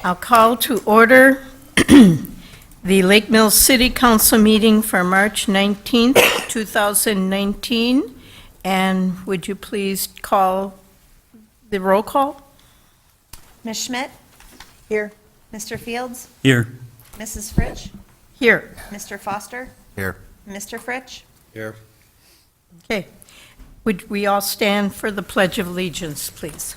I'll call to order the Lake Mills City Council meeting for March 19th, 2019. And would you please call the roll call? Ms. Schmidt? Here. Mr. Fields? Here. Mrs. Fritsch? Here. Mr. Foster? Here. Mr. Fritsch? Here. Okay. Would we all stand for the Pledge of Allegiance, please?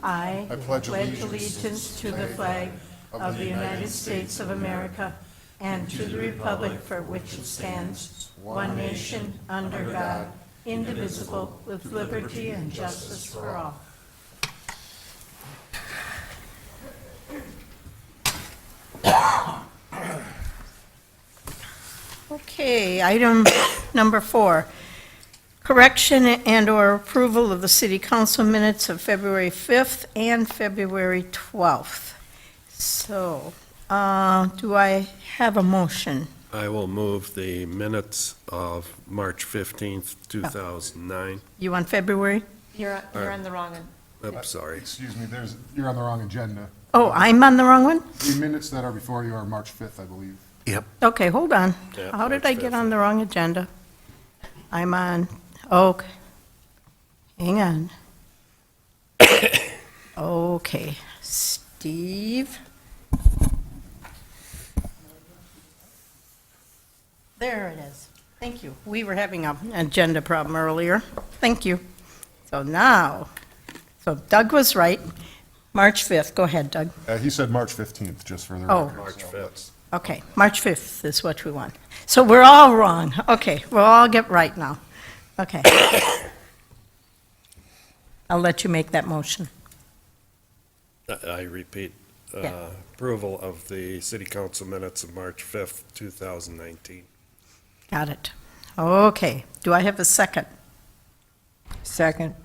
I pledge allegiance to the flag of the United States of America and to the republic for which it stands, one nation, under God, indivisible, with liberty and justice for all. Okay, item number 4. Correction and/or approval of the city council minutes of February 5th and February 12th. So, do I have a motion? I will move the minutes of March 15th, 2009. You want February? You're on the wrong one. Oops, sorry. Excuse me, you're on the wrong agenda. Oh, I'm on the wrong one? The minutes that are before you are March 5th, I believe. Yep. Okay, hold on. Yeah, How did March I get 5th. on the wrong agenda? I'm on, okay. Hang on. Okay, Steve. There it is. Thank you. We were having an agenda problem earlier. Thank you. So now, Doug was right. March 5th. Go ahead, Doug. He said March 15th, just for the Oh. record. March so 5th. that's- Okay, March 5th is what we want. So we're all wrong. Okay, we'll all get right now. Okay. I'll let you make that motion. I repeat, Yeah. approval of the city council minutes of March 5th, 2019. Got it. Okay, do I have a second? Second.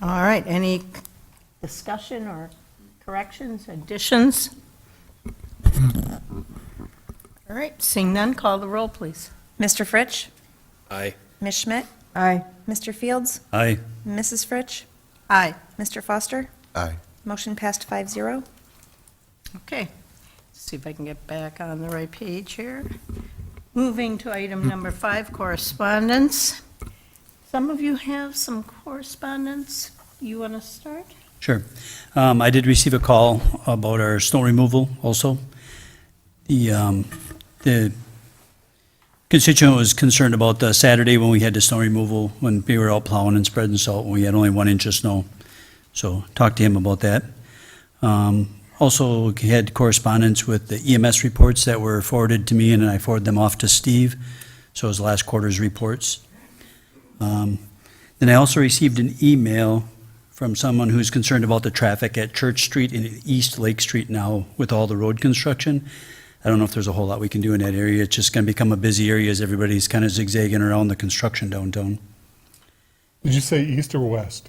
All right, any discussion or corrections, additions? All right, seeing none, call the roll, please. Mr. Fritsch? Aye. Ms. Schmidt? Aye. Mr. Fields? Aye. Mrs. Fritsch? Aye. Mr. Foster? Aye. Motion passed 5-0. Okay, see if I can get back on the right page here. Moving to item number 5, correspondence. Some of you have some correspondence. You want to start? Sure. I did receive a call about our snow removal also. The constituent was concerned about the Saturday when we had the snow removal, when we were out plowing and spreading salt, when we had only 1 inch of snow. So talked to him about that. Also had correspondence with the EMS reports that were forwarded to me, and I forwarded them off to Steve. So his last quarter's reports. Then I also received an email from someone who's concerned about the traffic at Church Street and East Lake Street now with all the road construction. I don't know if there's a whole lot we can do in that area. It's just going to become a busy area as everybody's kind of zigzagging around the construction downtown. Did you say east or west?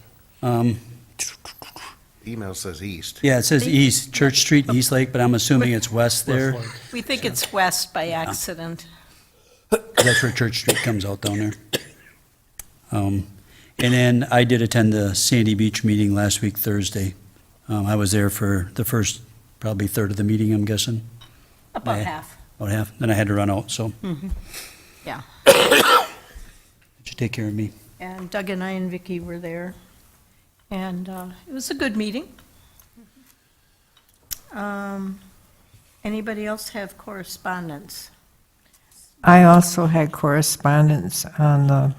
Email says east. Yeah, it says east, Church Street, and East Lake, but I'm assuming it's west there. Westlake. We think it's west by accident. That's where Church Street comes out down there. And then I did attend the Sandy Beach meeting last week, Thursday. I was there for the first, probably third of the meeting, I'm guessing, About Yeah. half. about half. Then I had to run out, so. Yeah. Did you take care of me? And Doug and I and Vicki were there, and it was a good meeting. Anybody else have correspondence? I also had correspondence on the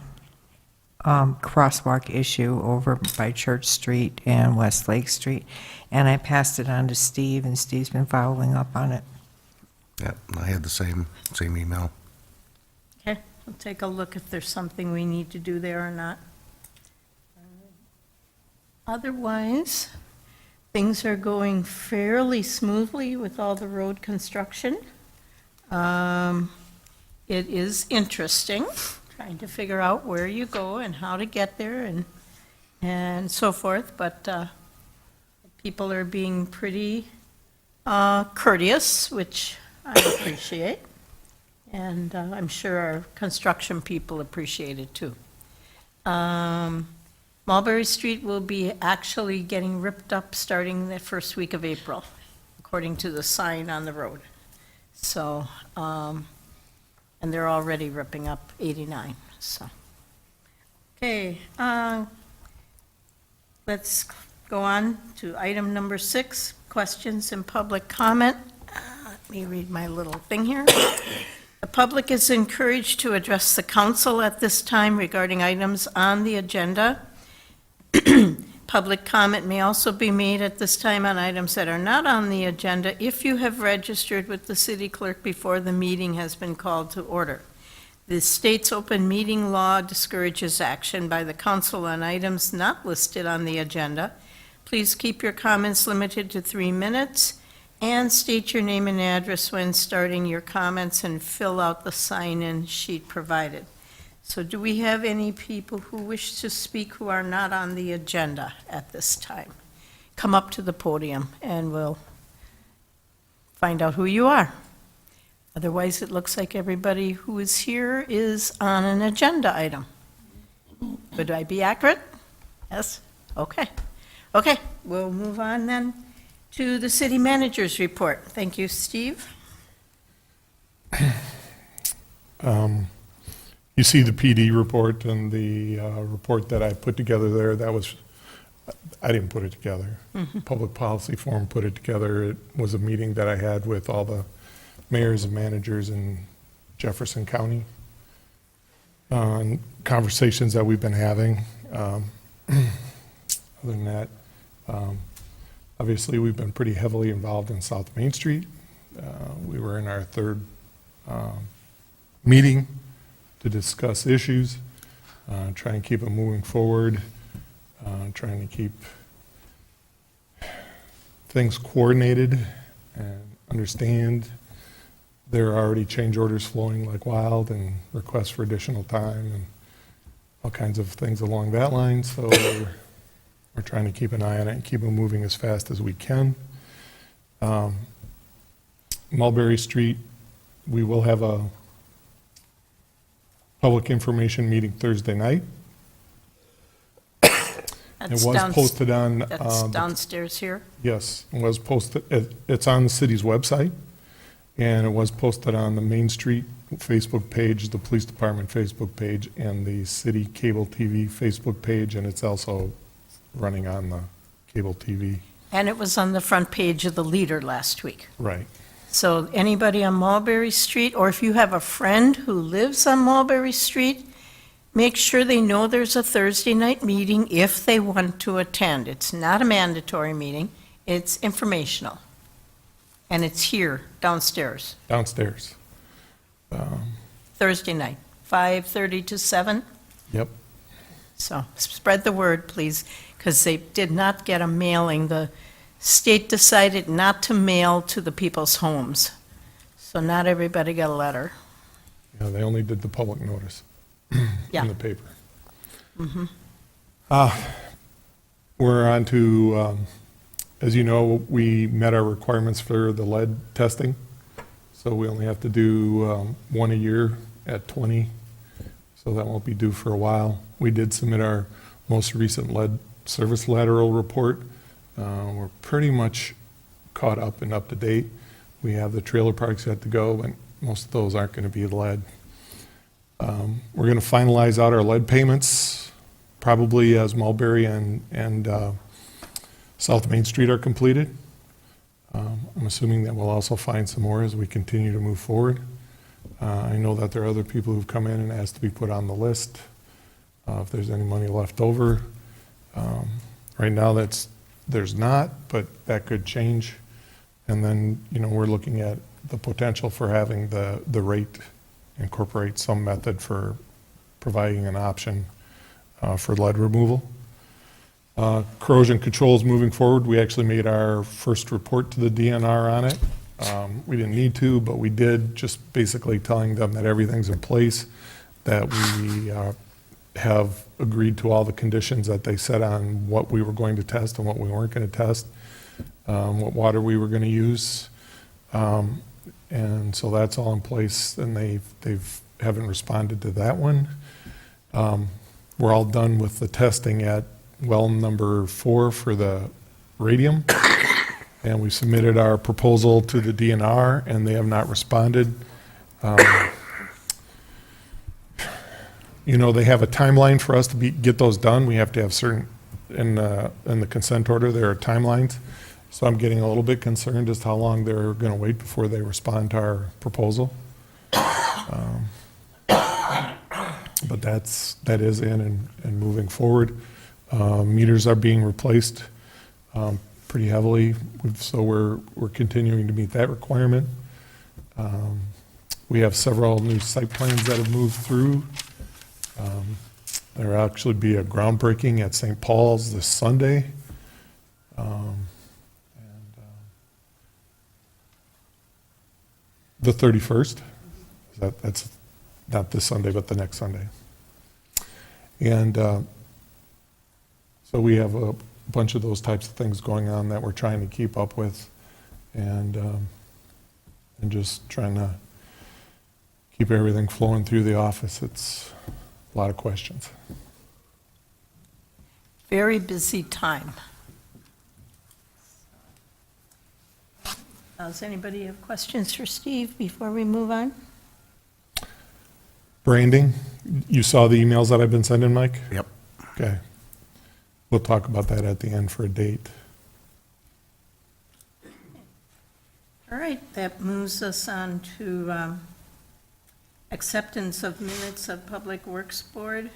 crosswalk issue over by Church Street and West Lake Street, and I passed it on to Steve, and Steve's been following up on it. Yep, I had the same email. Okay, we'll take a look if there's something we need to do there or not. Otherwise, things are going fairly smoothly with all the road construction. It is interesting, trying to figure out where you go and how to get there and so forth, but people are being pretty courteous, which I appreciate. And I'm sure our construction people appreciate it too. Mulberry Street will be actually getting ripped up starting the first week of April, according to the sign on the road. So, and they're already ripping up 89, so. Okay, let's go on to item number 6, questions and public comment. Let me read my little thing here. The public is encouraged to address the council at this time regarding items on the agenda. Public comment may also be made at this time on items that are not on the agenda if you have registered with the city clerk before the meeting has been called to order. The state's open meeting law discourages action by the council on items not listed on the agenda. Please keep your comments limited to 3 minutes and state your name and address when starting your comments and fill out the sign-in sheet provided. So do we have any people who wish to speak who are not on the agenda at this time? Come up to the podium and we'll find out who you are. Otherwise, it looks like everybody who is here is on an agenda item. Would I be accurate? Yes? Okay. Okay, we'll move on then to the city manager's report. Thank you, Steve. You see the PD report and the report that I put together there. That was, I didn't put it together. Public Policy Forum put it together. It was a meeting that I had with all the mayors and managers in Jefferson County. And conversations that we've been having. Other than that, obviously we've been pretty heavily involved in South Main Street. We were in our 3rd meeting to discuss issues, try and keep it moving forward, trying to keep things coordinated and understand there are already change orders flowing like wild and requests for additional time and all kinds of things along that line. So we're trying to keep an eye on it and keep it moving as fast as we can. Mulberry Street, we will have a public information meeting Thursday night. It was posted on. That's downstairs here? Yes, it was posted, it's on the city's website, and it was posted on the Main Street Facebook page, the police department Facebook page, and the city cable TV Facebook page, and it's also running on the cable TV. And it was on the front page of the Leader last week. Right. So anybody on Mulberry Street, or if you have a friend who lives on Mulberry Street, make sure they know there's a Thursday night meeting if they want to attend. It's not a mandatory meeting, it's informational. And it's here, downstairs, Downstairs. Thursday night, 5:30 to 7. Yep. So spread the word, please, because they did not get a mailing. The state decided not to mail to the people's homes. So not everybody got a letter. Yeah, they only did the public notice Yeah. in the paper. We're on to, as you know, we met our requirements for the lead testing. So we only have to do 1 a year at 20. So that won't be due for a while. We did submit our most recent lead service lateral report. We're pretty much caught up and up to date. We have the trailer parks yet to go, and most of those aren't going to be lead. We're going to finalize out our lead payments, probably as Mulberry and South Main Street are completed. I'm assuming that we'll also find some more as we continue to move forward. I know that there are other people who've come in and asked to be put on the list if there's any money left over. Right now there's not, but that could change. And then, we're looking at the potential for having the rate incorporate some method for providing an option for lead removal. Corrosion controls moving forward. We actually made our first report to the DNR on it. We didn't need to, but we did, just basically telling them that everything's in place, that we have agreed to all the conditions that they set on what we were going to test and what we weren't going to test, what water we were going to use. And so that's all in place, and they haven't responded to that one. we're all done with the testing at well number 4 for the radium. And we submitted our proposal to the DNR, and they have not responded. You know, they have a timeline for us to get those done. We have to have certain, in the consent order, there are timelines. So I'm getting a little bit concerned as to how long they're going to wait before they respond to our proposal. But that is in and moving forward. Meters are being replaced pretty heavily, so we're continuing to meet that requirement. We have several new site plans that have moved through. There will actually be a groundbreaking at St. Paul's this Sunday. The 31st. That's not this Sunday, but the next Sunday. And so we have a bunch of those types of things going on that we're trying to keep up with, and just trying to keep everything flowing through the office. It's a lot of questions. Very busy time. Does anybody have questions for Steve before we move on? Branding, you saw the emails that I've been sending, Mike? Yep. Okay. We'll talk about that at the end for a date. All right, that moves us on to acceptance of minutes of Public Works Board.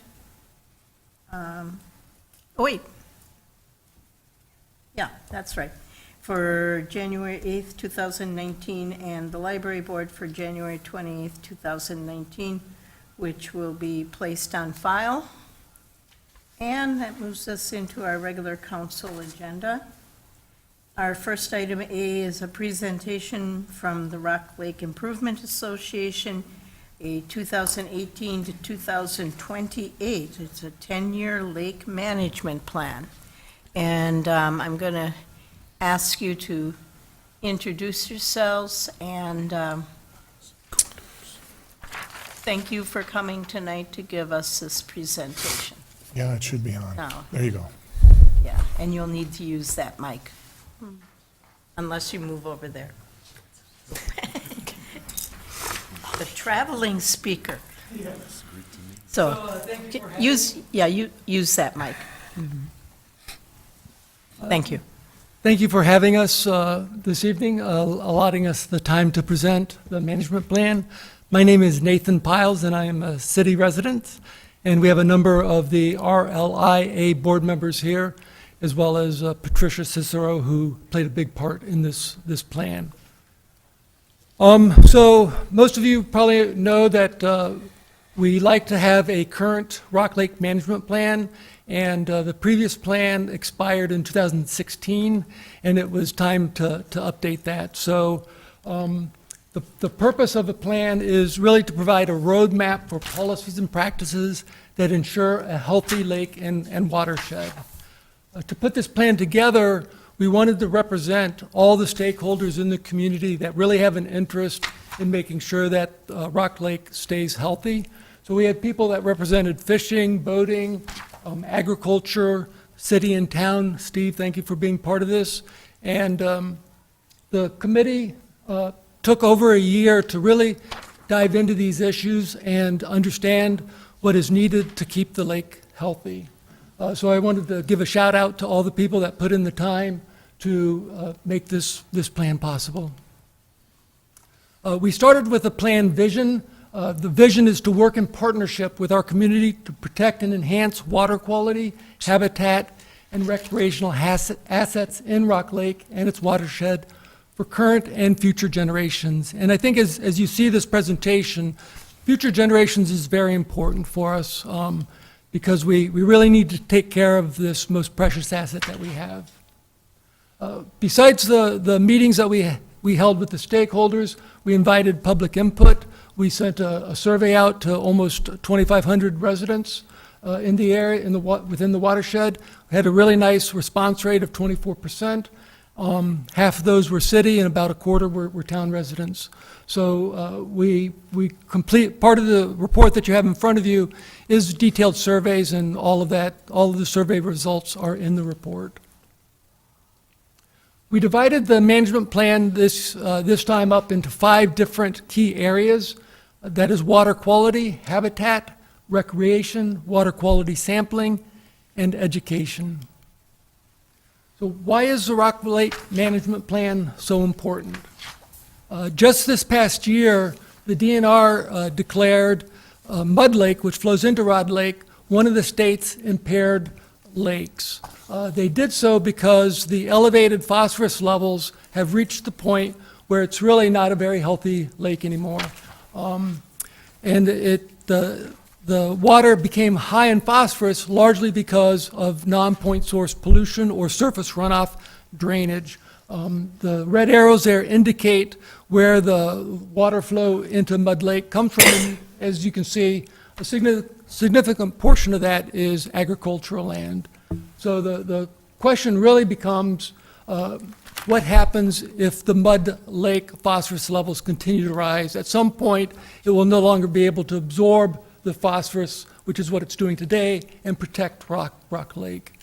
Oh, wait. Yeah, that's right. For January 8th, 2019, and the Library Board for January 28th, 2019, which will be placed on file. And that moves us into our regular council agenda. Our first item A is a presentation from the Rock Lake Improvement Association, a 2018 to 2028. It's a 10-year lake management plan. And I'm going to ask you to introduce yourselves, and thank you for coming tonight to give us this presentation. Yeah, it should be on. No. There you go. Yeah, and you'll need to use that mic, unless you move over there. The traveling speaker. So, use that mic. Thank you. Thank you for having us this evening, allotting us the time to present the management plan. My name is Nathan Piles, and I am a city resident, and we have a number of the RLIA board members here, as well as Patricia Cicero, who played a big part in this plan. So most of you probably know that we like to have a current Rock Lake management plan, and the previous plan expired in 2016, and it was time to update that. So the purpose of the plan is really to provide a roadmap for policies and practices that ensure a healthy lake and watershed. To put this plan together, we wanted to represent all the stakeholders in the community that really have an interest in making sure that Rock Lake stays healthy. So we had people that represented fishing, boating, agriculture, city and town. Steve, thank you for being part of this. And the committee took over a year to really dive into these issues and understand what is needed to keep the lake healthy. So I wanted to give a shout out to all the people that put in the time to make this plan possible. We started with a plan vision. The vision is to work in partnership with our community to protect and enhance water quality, habitat, and recreational assets in Rock Lake and its watershed for current and future generations. And I think as you see this presentation, future generations is very important for us because we really need to take care of this most precious asset that we have. Besides the meetings that we held with the stakeholders, we invited public input. We sent a survey out to almost 2,500 residents in the area, within the watershed. We had a really nice response rate of 24%. Half of those were city and about a quarter were town residents. So we complete, part of the report that you have in front of you is detailed surveys, and all of the survey results are in the report. We divided the management plan this time up into 5 different key areas. That is water quality, habitat, recreation, water quality sampling, and education. So why is the Rock Lake Management Plan so important? Just this past year, the DNR declared Mud Lake, which flows into Rod Lake, one of the state's impaired lakes. They did so because the elevated phosphorus levels have reached the point where it's really not a very healthy lake anymore. And the water became high in phosphorus largely because of non-point source pollution or surface runoff drainage. The red arrows there indicate where the water flow into Mud Lake comes from. And as you can see, a significant portion of that is agricultural land. So the question really becomes, what happens if the Mud Lake phosphorus levels continue to rise? At some point, it will no longer be able to absorb the phosphorus, which is what it's doing today, and protect Rock Lake.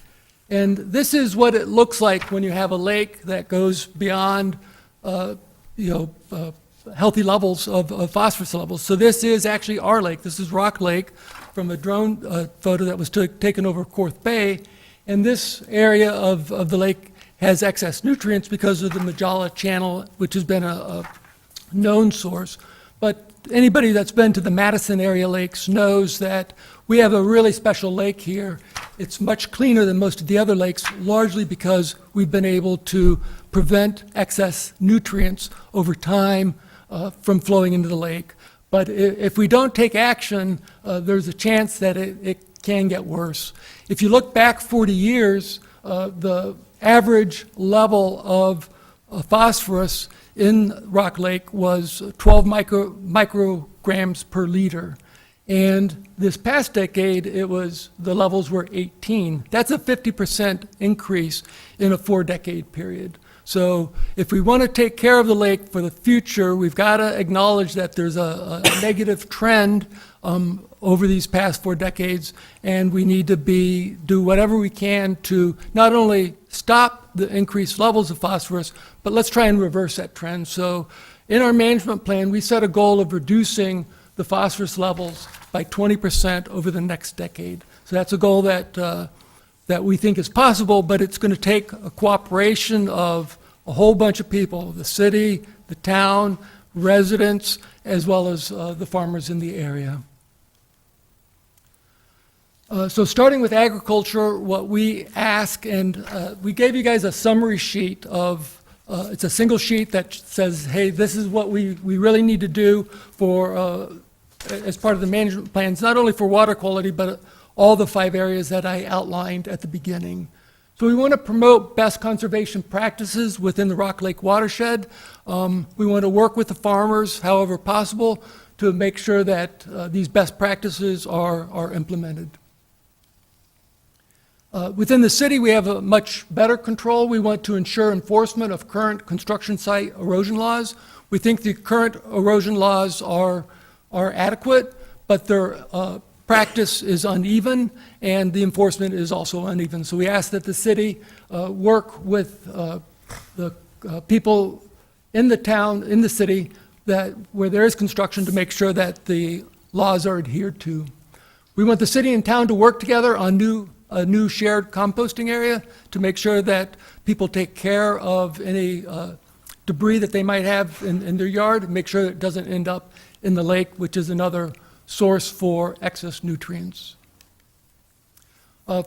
And this is what it looks like when you have a lake that goes beyond healthy levels of phosphorus levels. So this is actually our lake. This is Rock Lake from a drone photo that was taken over Korth Bay. And this area of the lake has excess nutrients because of the Majala Channel, which has been a known source. But anybody that's been to the Madison area lakes knows that we have a really special lake here. It's much cleaner than most of the other lakes, largely because we've been able to prevent excess nutrients over time from flowing into the lake. But if we don't take action, there's a chance that it can get worse. If you look back 40 years, the average level of phosphorus in Rock Lake was 12 micrograms per liter. And this past decade, the levels were 18. That's a 50% increase in a 4-decade period. So if we want to take care of the lake for the future, we've got to acknowledge that there's a negative trend over these past 4 decades, and we need to do whatever we can to not only stop the increased levels of phosphorus, but let's try and reverse that trend. So in our management plan, we set a goal of reducing the phosphorus levels by 20% over the next decade. So that's a goal that we think is possible, but it's going to take a cooperation of a whole bunch of people, the city, the town, residents, as well as the farmers in the area. So starting with agriculture, what we ask, and we gave you guys a summary sheet of, it's a single sheet that says, hey, this is what we really need to do for, as part of the management plans, not only for water quality, but all the 5 areas that I outlined at the beginning. So we want to promote best conservation practices within the Rock Lake watershed. We want to work with the farmers, however possible, to make sure that these best practices are implemented. Within the city, we have a much better control. We want to ensure enforcement of current construction site erosion laws. We think the current erosion laws are adequate, but their practice is uneven, and the enforcement is also uneven. So we ask that the city work with the people in the town, in the city, where there is construction, to make sure that the laws are adhered to. We want the city and town to work together on a new shared composting area to make sure that people take care of any debris that they might have in their yard, make sure it doesn't end up in the lake, which is another source for excess nutrients.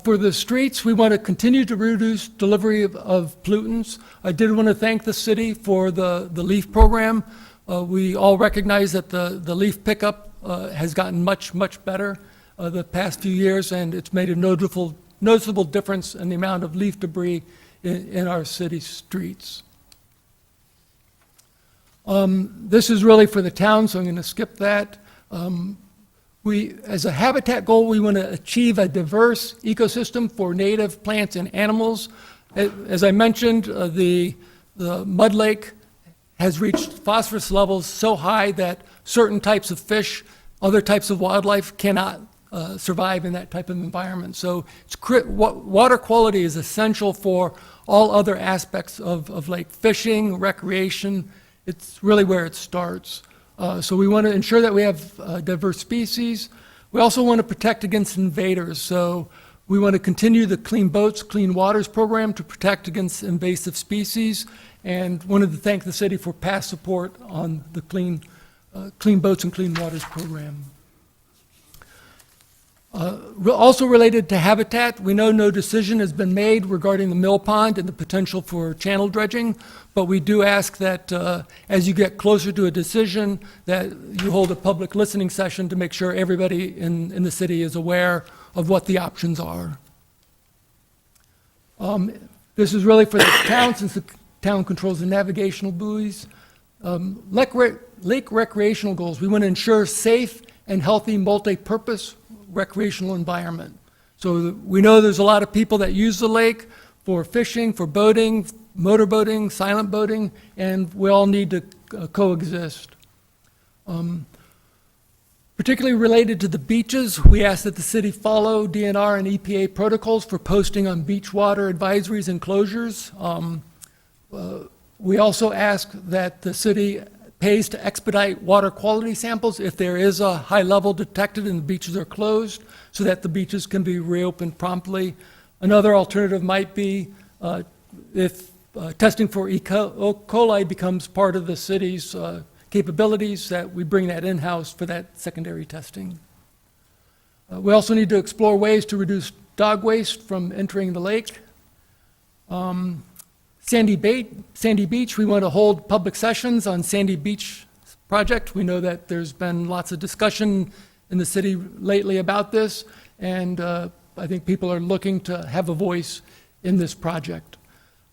For the streets, we want to continue to reduce delivery of pollutants. I did want to thank the city for the LEAF program. We all recognize that the LEAF pickup has gotten much, much better the past few years, and it's made a noticeable difference in the amount of leaf debris in our city streets. This is really for the town, so I'm going to skip that. As a habitat goal, we want to achieve a diverse ecosystem for native plants and animals. As I mentioned, the mud lake has reached phosphorus levels so high that certain types of fish, other types of wildlife cannot survive in that type of environment. So water quality is essential for all other aspects of lake fishing, recreation. It's really where it starts. So we want to ensure that we have diverse species. We also want to protect against invaders. So we want to continue the Clean Boats, Clean Waters program to protect against invasive species, and wanted to thank the city for past support on the Clean Boats and Clean Waters program. Also related to habitat, we know no decision has been made regarding the mill pond and the potential for channel dredging, but we do ask that as you get closer to a decision, that you hold a public listening session to make sure everybody in the city is aware of what the options are. This is really for the town, since the town controls the navigational buoys. Lake recreational goals, we want to ensure safe and healthy multi-purpose recreational environment. So we know there's a lot of people that use the lake for fishing, for boating, motorboating, silent boating, and we all need to coexist. Particularly related to the beaches, we ask that the city follow DNR and EPA protocols for posting on beach water advisories and closures. We also ask that the city pays to expedite water quality samples if there is a high level detected and the beaches are closed, so that the beaches can be reopened promptly. Another alternative might be if testing for E. coli becomes part of the city's capabilities, that we bring that in-house for that secondary testing. We also need to explore ways to reduce dog waste from entering the lake. Sandy Beach, we want to hold public sessions on Sandy Beach project. We know that there's been lots of discussion in the city lately about this, and I think people are looking to have a voice in this project.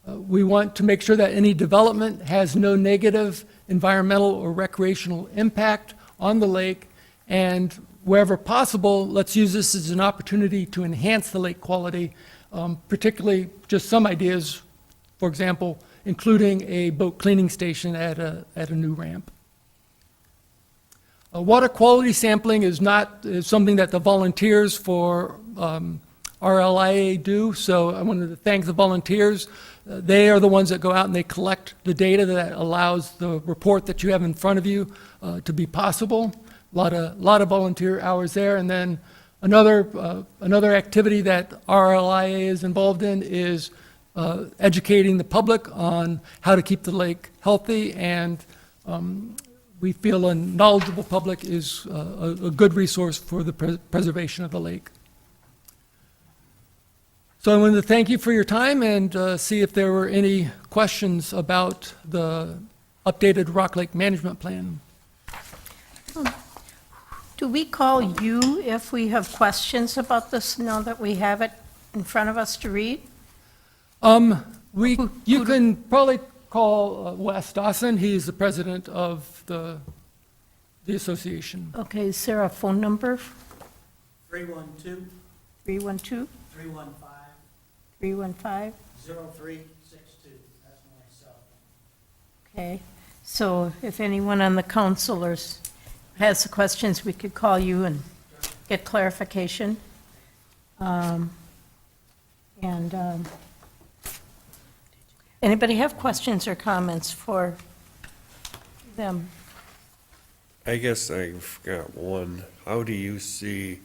We want to make sure that any development has no negative environmental or recreational impact on the lake, and wherever possible, let's use this as an opportunity to enhance the lake quality, particularly just some ideas. For example, including a boat cleaning station at a new ramp. Water quality sampling is something that the volunteers for RLIA do, so I wanted to thank the volunteers. They are the ones that go out and they collect the data that allows the report that you have in front of you to be possible. A lot of volunteer hours there. And then another activity that RLIA is involved in is educating the public on how to keep the lake healthy, and we feel a knowledgeable public is a good resource for the preservation of the lake. So I wanted to thank you for your time and see if there were any questions about the updated Rock Lake Management Plan. Do we call you if we have questions about this now that we have it in front of us to read? You can probably call Wes Dawson. He's the president of the association. Okay, is there a phone number? 312 312 315 315? 0362. That's my cell phone. Okay, so if anyone on the council has questions, we could call you and get clarification. Anybody have questions or comments for them? I guess I've got one. How do you see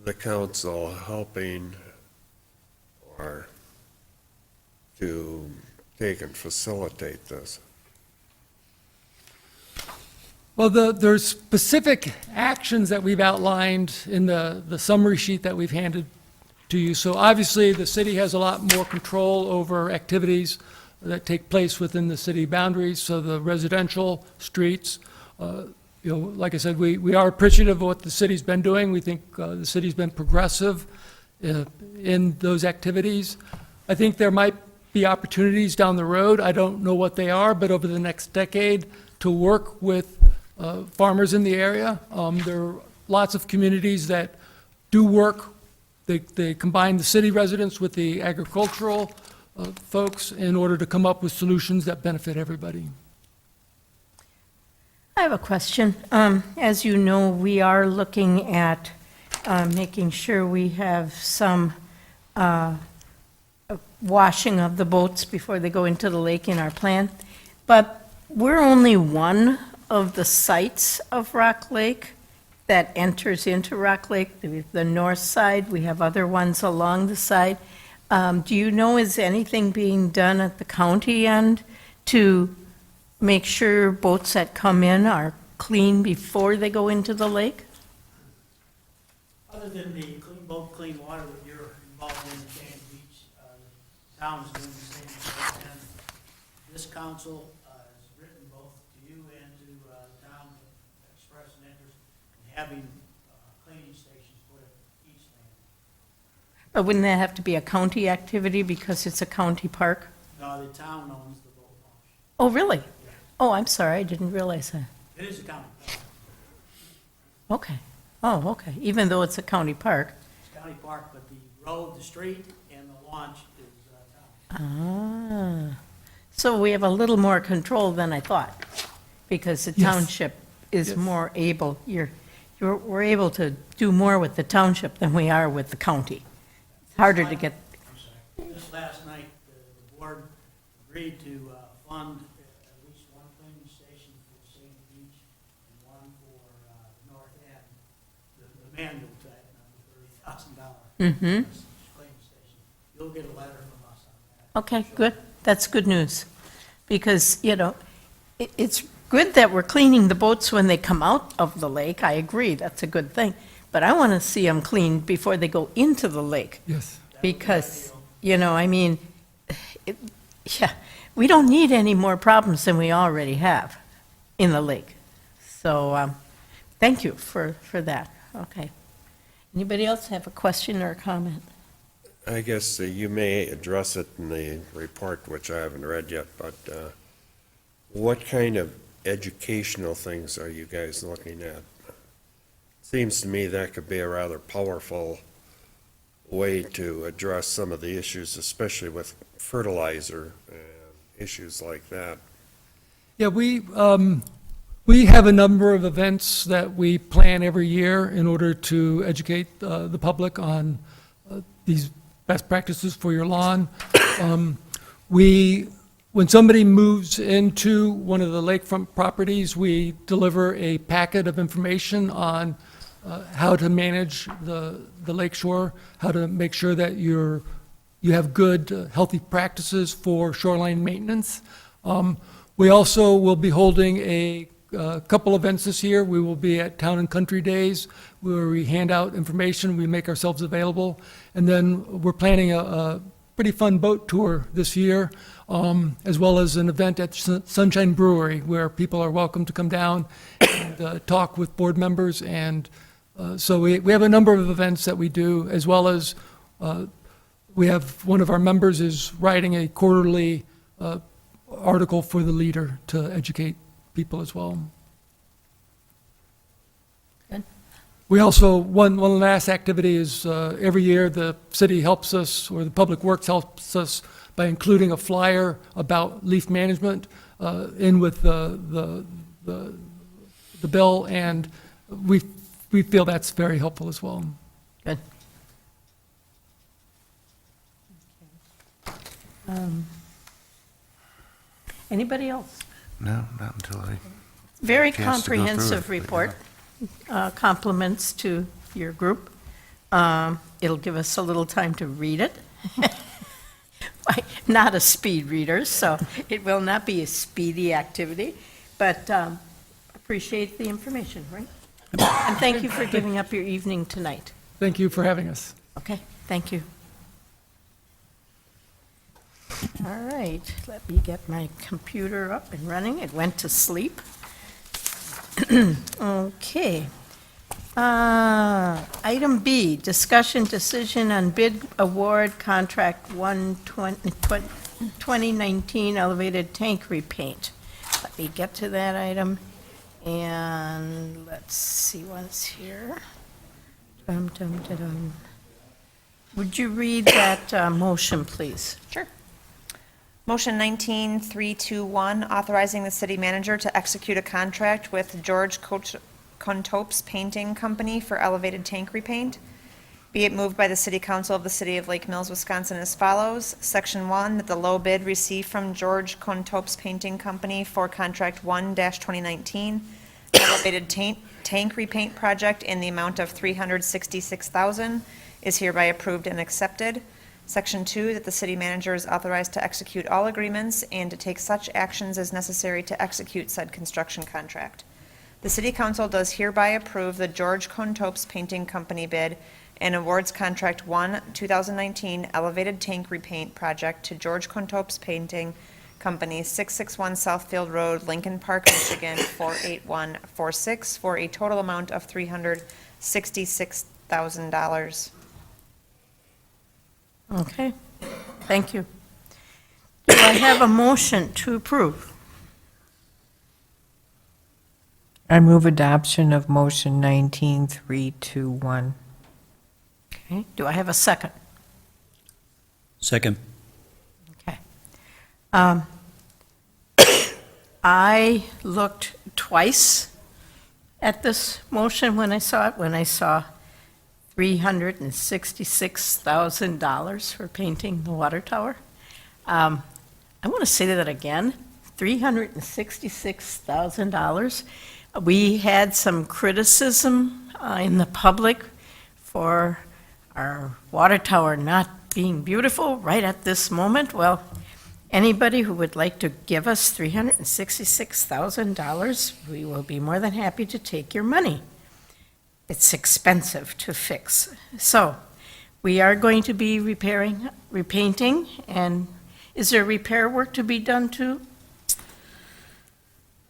the council helping or to take and facilitate this? Well, there's specific actions that we've outlined in the summary sheet that we've handed to you. So obviously, the city has a lot more control over activities that take place within the city boundaries. So the residential streets, like I said, we are appreciative of what the city's been doing. We think the city's been progressive in those activities. I think there might be opportunities down the road. I don't know what they are, but over the next decade, to work with farmers in the area. There are lots of communities that do work They combine the city residents with the agricultural folks in order to come up with solutions that benefit everybody. I have a question. As you know, we are looking at making sure we have some washing of the boats before they go into the lake in our plan. But we're only one of the sites of Rock Lake that enters into Rock Lake. The north side, we have other ones along the side. Do you know, is anything being done at the county end to make sure boats that come in are clean before they go into the lake? Other than the clean boat, clean water that you're involved in Canyon Beach, the town is doing the same thing. And this council has written both to you and to the town to express an interest in having cleaning stations put at each land. But wouldn't that have to be a county activity because it's a county park? No, the town owns the boat launch. Oh, really? Oh, I'm sorry, I didn't realize that. It is a county park. Okay. Oh, okay. Even though it's a county park. It's county park, but the road, the street, and the launch is town. Ah. So we have a little more control than I thought, because the Yes. township is Yes. more able, we're able to do more with the township than we are with the county. It's harder to get, I'm sorry. This last night, the board agreed to fund at least one cleaning station for Sandy Beach and one for the north end, the manual type, number $30,000. Mhm. Cleaning station. You'll get a letter from us on that. okay, good. That's good news. Because, it's good that we're cleaning the boats when they come out of the lake. I agree, that's a good thing. But I want to see them cleaned before they go into the lake. Yes. Because, I mean, yeah, we don't need any more problems than we already have in the lake. So, thank you for that. Okay. Anybody else have a question or a comment? I guess you may address it in the report, which I haven't read yet, but what kind of educational things are you guys looking at? Seems to me that could be a rather powerful way to address some of the issues, especially with fertilizer and issues like that. Yeah, we have a number of events that we plan every year in order to educate the public on these best practices for your lawn. When somebody moves into one of the lakefront properties, we deliver a packet of information on how to manage the lakeshore, how to make sure that you have good, healthy practices for shoreline maintenance. We also will be holding a couple events this year. We will be at Town and Country Days, where we hand out information, we make ourselves available. And then we're planning a pretty fun boat tour this year, as well as an event at Sunshine Brewery, where people are welcome to come down and talk with board members. And so we have a number of events that we do, as well as we have one of our members is writing a quarterly article for the Leader to educate people as well. Good. We also, one last activity is every year the city helps us, or the Public Works helps us by including a flyer about leaf management in with the bill, and we feel that's very helpful as well. Good. Anybody else? No, not until I, Very Chance to go through comprehensive it, but yeah. report. Compliments to your group. It'll give us a little time to read it. I'm not a speed reader, so it will not be a speedy activity, but appreciate the information, right? And thank you for giving up your evening tonight. Thank you for having us. Okay, thank you. All right, let me get my computer up and running. It went to sleep. Okay. Item B, discussion decision on bid award contract 2019 elevated tank repaint. Let me get to that item, and let's see what's here. Dum, dum, da, dum. Would you read that motion, please? Sure. Motion 19321, authorizing the city manager to execute a contract with George Contopes Painting Company for elevated tank repaint. Be it moved by the City Council of the City of Lake Mills, Wisconsin as follows. Section 1, that the low bid received from George Contopes Painting Company for Contract 1-2019 elevated tank repaint project in the amount of $366,000 is hereby approved and accepted. Section 2, that the city manager is authorized to execute all agreements and to take such actions as necessary to execute said construction contract. The City Council does hereby approve the George Contopes Painting Company bid and awards Contract 1-2019 elevated tank repaint project to George Contopes Painting Company, 661 Southfield Road, Lincoln Park, Michigan, 48146, for a total amount of $366,000. Okay, thank you. Do I have a motion to approve? I move adoption of motion 19321. Okay, do I have a second? Second. Okay. I looked twice at this motion when I saw it, when I saw $366,000 for painting the water tower. I want to say that again, $366,000. We had some criticism in the public for our water tower not being beautiful right at this moment. Well, anybody who would like to give us $366,000, we will be more than happy to take your money. It's expensive to fix. So we are going to be repainting, and is there repair work to be done too?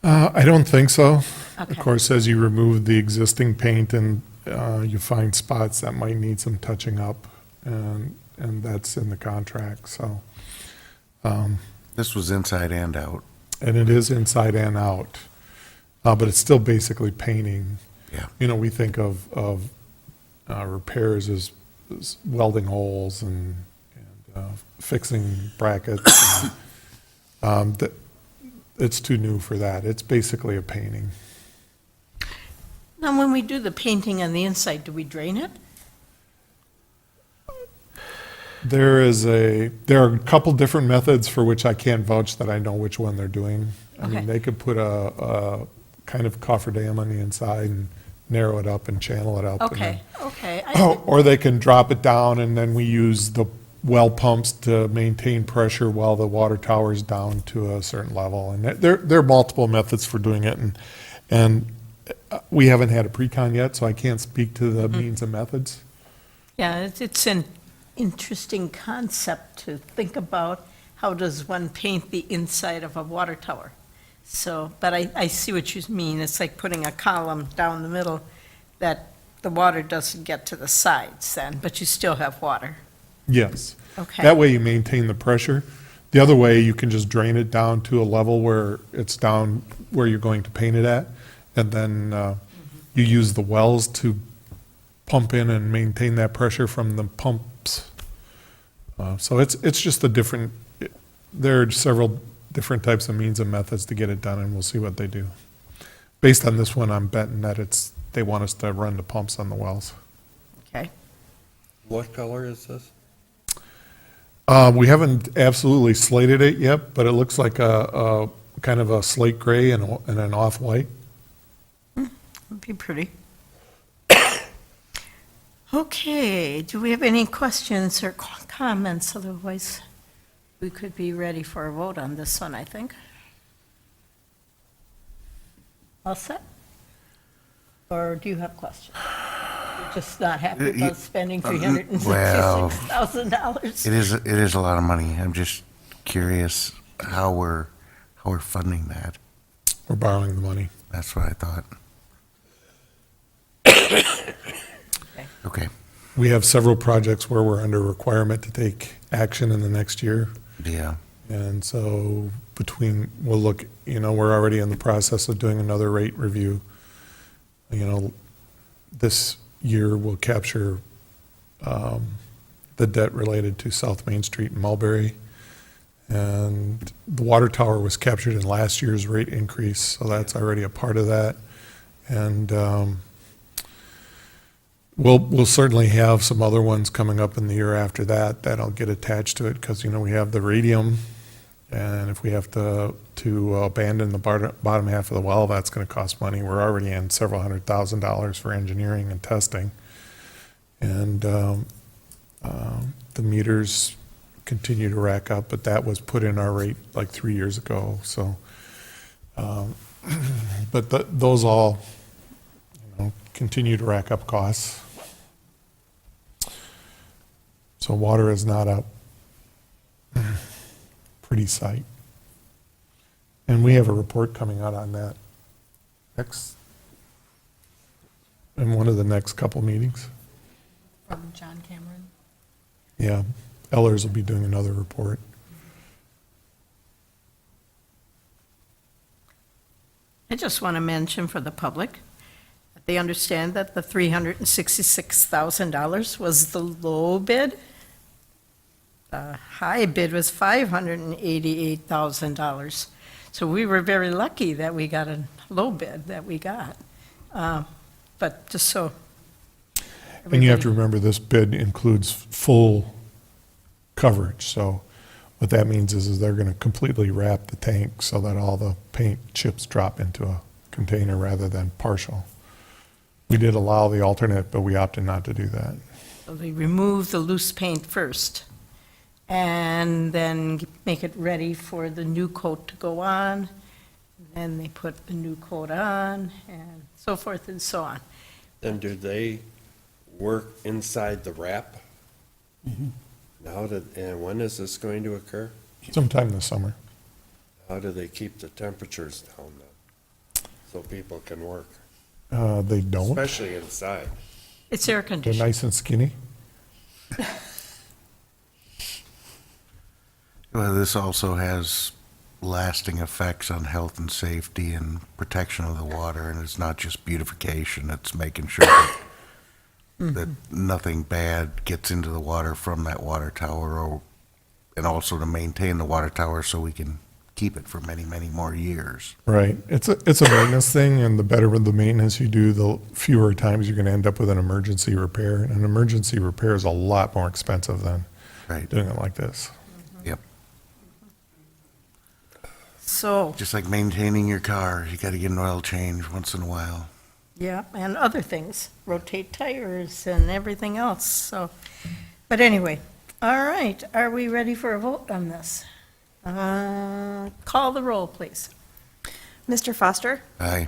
I don't think so. Of Okay. course, as you remove the existing paint and you find spots that might need some touching up, and that's in the contract, so. This was inside and out. And it is inside and out, but it's still basically painting. Yeah. You know, we think of repairs as welding holes and fixing brackets. It's too new for that. It's basically a painting. Now, when we do the painting on the inside, do we drain it? There are a couple different methods for which I can't vouch that I know which one they're doing. I Okay. mean, they could put a kind of cofferdam on the inside and narrow it up and channel it up. and Okay, okay. then- Or they can drop it down and then we use the well pumps to maintain pressure while the water tower is down to a certain level. And there are multiple methods for doing it, and we haven't had a pre-con yet, so I can't speak to the means and methods. Yeah, it's an interesting concept to think about. How does one paint the inside of a water tower? So, but I see what you mean. It's like putting a column down the middle that the water doesn't get to the sides then, but you still have water. Yes. Okay. That way you maintain the pressure. The other way, you can just drain it down to a level where it's down where you're going to paint it at, and then you use the wells to pump in and maintain that pressure from the pumps. So it's just there are several different types of means and methods to get it done, and we'll see what they do. Based on this one, I'm betting that they want us to run the pumps on the wells. Okay. What color is this? We haven't absolutely slated it yet, but it looks like a kind of a slate gray and an off-white. Would be pretty. Okay, do we have any questions or comments? Otherwise, we could be ready for a vote on this one, I think. All set? Or do you have questions? You're just not happy about spending $366,000? It is a lot of money. I'm just curious how we're funding that. We're borrowing the money. That's what I thought. Okay. We have several projects where we're under requirement to take action in the next year. Yeah. And so we'll look, we're already in the process of doing another rate review. This year we'll capture the debt related to South Main Street in Mulberry. And the water tower was captured in last year's rate increase, so that's already a part of that. And we'll certainly have some other ones coming up in the year after that that'll get attached to it, because, we have the radium, and if we have to abandon the bottom half of the well, that's going to cost money. We're already in several $100,000 for engineering and testing. And the meters continue to rack up, but that was put in our rate like 3 years ago, so. But those all, continue to rack up costs. So water is not a pretty sight. And we have a report coming out on that in one of the next couple meetings. From John Cameron. Yeah, Ellers will be doing another report. I just want to mention for the public that they understand that the $366,000 was the low bid. The high bid was $588,000. So we were very lucky that we got a low bid that we got. But just so. And you have to everybody- remember, this bid includes full coverage, so what that means is they're gonna completely wrap the tank so that all the paint chips drop into a container rather than partial. We did allow the alternate, but we opted not to do that. So they remove the loose paint first, and then make it ready for the new coat to go on. Then they put the new coat on, and so forth and so on. Then do they work inside the wrap? And when is this going to occur? Sometime this summer. How do they keep the temperatures down then? So people can work, They don't. especially inside. It's air They're conditioned. nice and skinny. Well, this also has lasting effects on health and safety and protection of the water, and it's not just beautification, it's making sure that nothing bad gets into the water from that water tower, and also to maintain the water tower so we can keep it for many, many more years. Right. It's a maintenance thing, and the better the maintenance you do, the fewer times you're gonna end up with an emergency repair. And an emergency repair is a lot more expensive than Right. doing it like this. Yep. So, Just like maintaining your car, you gotta get an oil change once in a while. yeah, and other things, rotate tires and everything else, so. But anyway, all right, are we ready for a vote on this? Call the roll, please. Mr. Foster? Aye.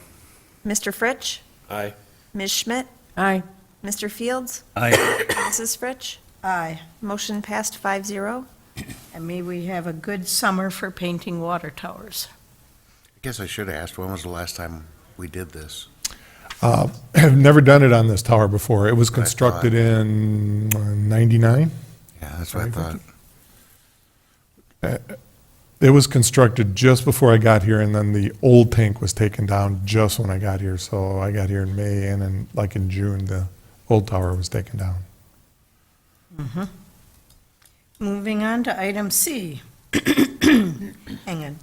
Mr. Fritsch? Aye. Ms. Schmidt? Aye. Mr. Fields? I, Mrs. Fritsch? Aye, Motion passed 5-0. and may we have a good summer for painting water towers. I guess I should have asked, when was the last time we did this? I've never done it on this tower before. It was That's what I constructed in 99. Yeah, that's what I thought. It was constructed just before I got here, and then the old tank was taken down just when I got here. So I got here in May, and then like in June, the old tower was taken down. Moving on to item C. Hang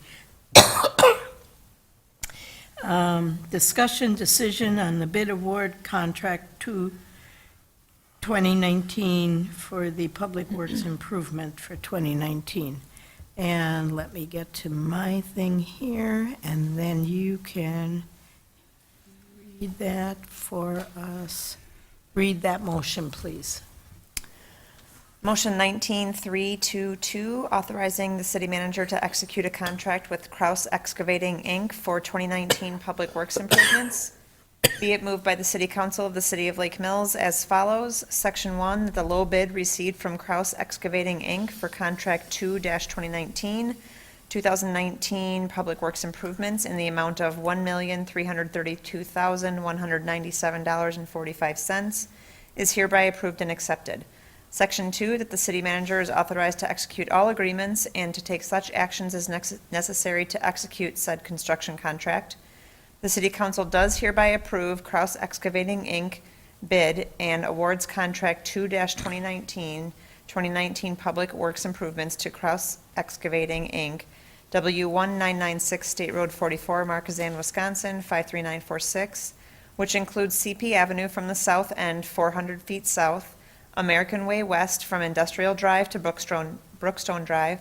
on. Discussion decision on the bid award contract to 2019 for the Public Works Improvement for 2019. And let me get to my thing here, and then you can read that for us. Read that motion, please. Motion 19322, authorizing the city manager to execute a contract with Kraus Excavating, Inc. for 2019 public works improvements. Be it moved by the City Council of the City of Lake Mills as follows. Section 1, that the low bid received from Kraus Excavating, Inc. for Contract 2-2019 public works improvements in the amount of $1,332,197.45 is hereby approved and accepted. Section 2, that the city manager is authorized to execute all agreements and to take such actions as necessary to execute said construction contract. The city council does hereby approve Kraus Excavating, Inc. bid and awards contract 2-2019 2019 Public Works Improvements to Kraus Excavating, Inc., W1996 State Road 44, Marquezan, Wisconsin, 53946, which includes CP Avenue from the south end, 400 feet south, American Way West from Industrial Drive to Brookstone Drive,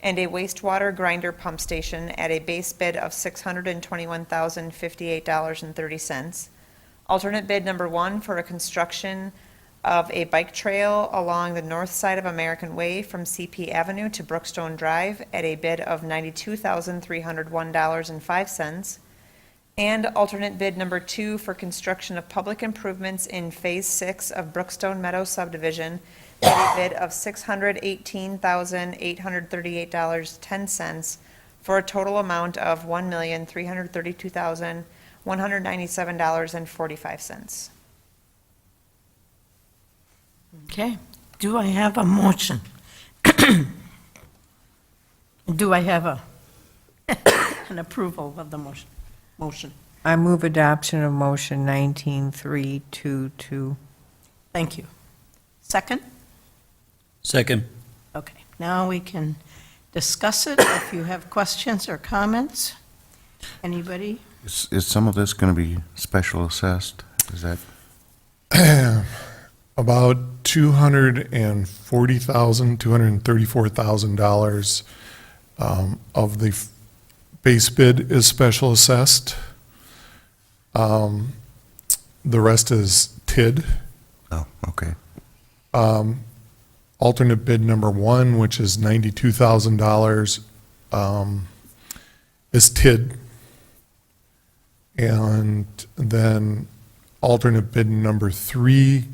and a wastewater grinder pump station at a base bid of $621,058.30. Alternate bid number 1 for a construction of a bike trail along the north side of American Way from CP Avenue to Brookstone Drive at a bid of $92,301.05. And alternate bid number 2 for construction of public improvements in Phase 6 of Brookstone Meadow subdivision at a bid of $618,838.10 for a total amount of $1,332,197.45. Okay, do I have a motion? Do I have an approval of the motion? I move adoption of motion 19322. Thank you. Second? Second. Okay, now we can discuss it if you have questions or comments. Anybody? Is some of this going to be special assessed? Is that, About $234,000 of the base bid is special assessed. The rest is TID. oh, okay. Alternate bid number 1, which is $92,000, is TID. And then alternate bid number 3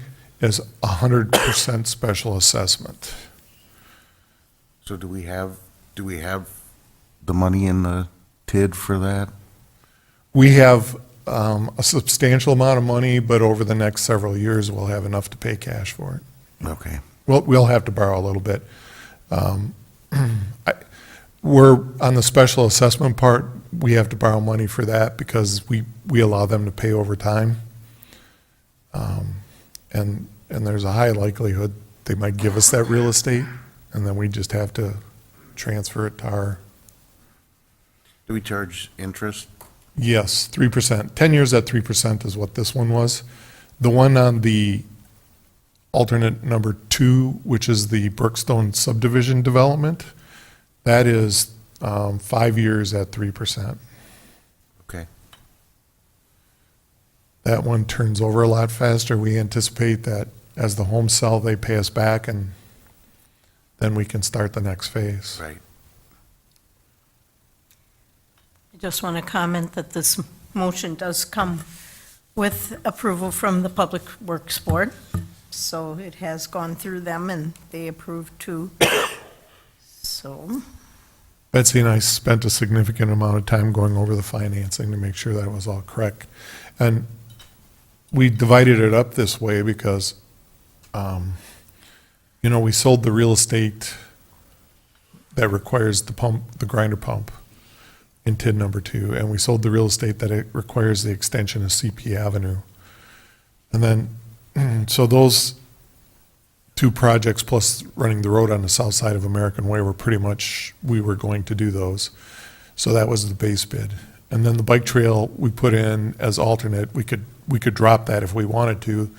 is 100% special assessment. So do we have the money in the TID for that? We have a substantial amount of money, but over the next several years, we'll have enough to pay cash for it. Okay. We'll have to borrow a little bit. We're, on the special assessment part, we have to borrow money for that because we allow them to pay over time. And there's a high likelihood they might give us that real estate, and then we just have to transfer it to our, Do we charge interest? yes, 3%. 10 years at 3% is what this one was. The one on the alternate number 2, which is the Brookstone subdivision development, that is 5 years at 3%. Okay. That one turns over a lot faster. We anticipate that as the homes sell, they pay us back, and then we can start the next phase. Right. I just want to comment that this motion does come with approval from the Public Works Board. So it has gone through them and they approved too. So, Betsy and I spent a significant amount of time going over the financing to make sure that it was all correct. And we divided it up this way because, we sold the real estate that requires the pump, the grinder pump in TID number 2, and we sold the real estate that it requires the extension of CP Avenue. And then, so those 2 projects plus running the road on the south side of American Way were pretty much, we were going to do those. So that was the base bid. And then the bike trail we put in as alternate, we could drop that if we wanted to,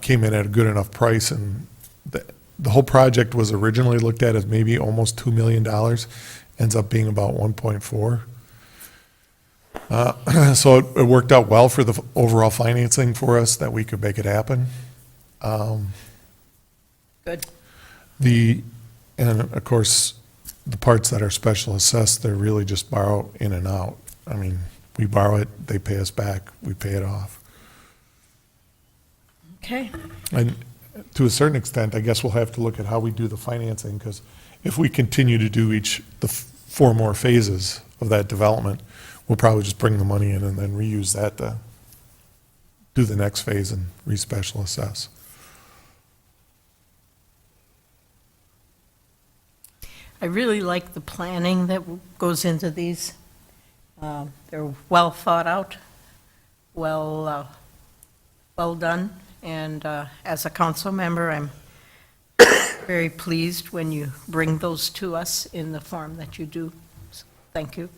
came in at a good enough price, and the whole project was originally looked at as maybe almost $2 million, ends up being about 1.4. So it worked out well for the overall financing for us that we could make it happen. good. And of course, the parts that are special assessed, they're really just borrow in and out. I mean, we borrow it, they pay us back, we pay it off. Okay, And to a certain extent, I guess we'll have to look at how we do the financing, because if we continue to do the 4 more phases of that development, we'll probably just bring the money in and then reuse that to do the next phase and re-special assess. I really like the planning that goes into these. They're well thought out, well done, and as a council member, I'm very pleased when you bring those to us in the form that you do. So, thank you.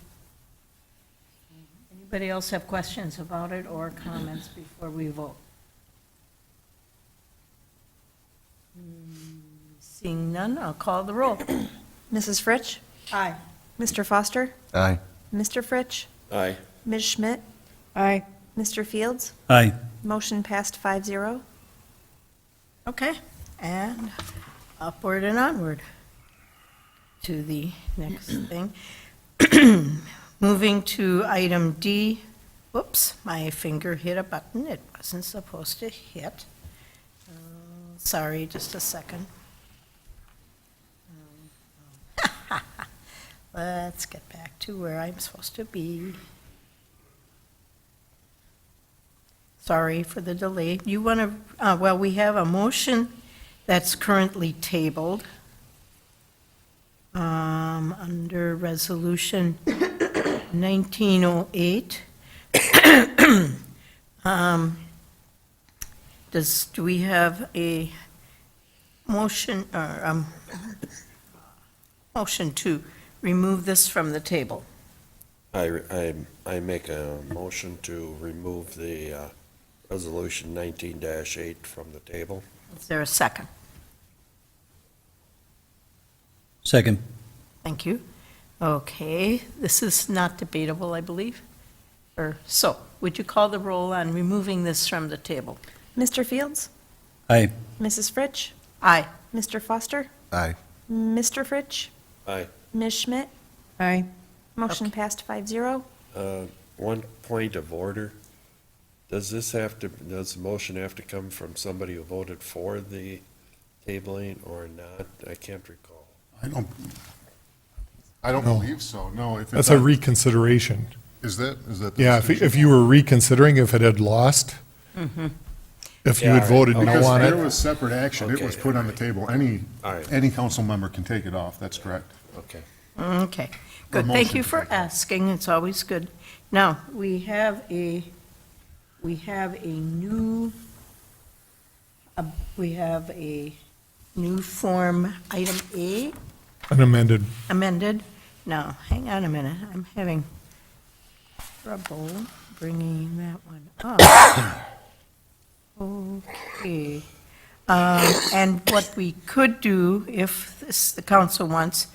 Anybody else have questions about it or comments before we vote? Seeing none, I'll call the roll. Mrs. Fritsch? Aye. Mr. Foster? Aye. Mr. Fritsch? Aye. Ms. Schmidt? Aye. Mr. Fields? Aye. Motion passed 5-0. Okay, and upward and onward to the next thing. Moving to item D. Whoops, my finger hit a button it wasn't supposed to hit. Sorry, just a second. Let's get back to where I'm supposed to be. Sorry for the delay. You want to, well, we have a motion that's currently tabled under Resolution 1908. Do we have a motion, or motion to remove this from the table? I make a motion to remove the Resolution 19-8 from the table. Is there a second? Second. Thank you. Okay, this is not debatable, I believe. So, would you call the roll on removing this from the table? Mr. Fields? Aye. Mrs. Fritsch? Aye. Mr. Foster? Aye. Mr. Fritsch? Aye. Ms. Schmidt? Aye. Motion passed 5-0. One point of order. Does the motion have to come from somebody who voted for the tabling or not? I can't recall. I don't No. believe so, no. If it's That's a reconsideration. Is that the Yeah, distinction? if you were reconsidering, if it had lost, if you had Yeah, voted no Because on there it, was separate action, it was Okay. put on the table. All right. Any council member can take it off, that's correct. Okay. Okay, good. Or Thank you motion. for asking. It's always good. Now, we have a new form, item A, an amended. amended. Now, hang on a minute. I'm having trouble bringing that one up. Okay. And what we could do, if the council wants,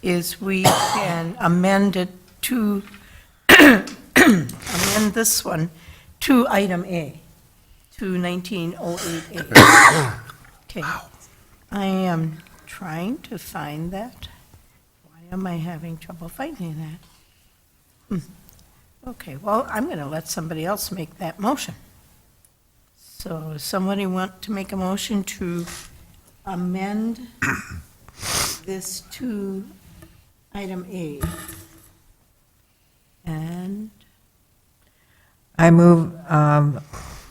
is we can amend it to, amend this one to item A, to 1908A. Okay. I am trying to find that. Why am I having trouble finding that? Okay, well, I'm going to let somebody else make that motion. So does somebody want to make a motion to amend this to item A? And, I move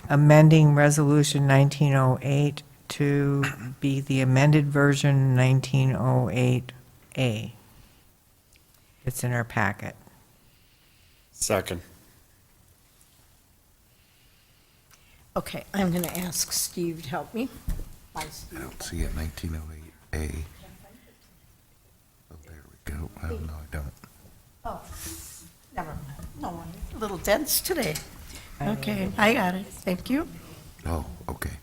amending Resolution 1908 to be the amended version 1908A. It's in our packet. Second. okay, I'm going to ask Steve to help me. Bye, I Steve. don't see it, 1908A. Oh, there we go. Oh, no, I don't. Oh, never mind. No one, a little dense today. Okay, I got it. Thank you. Oh, okay.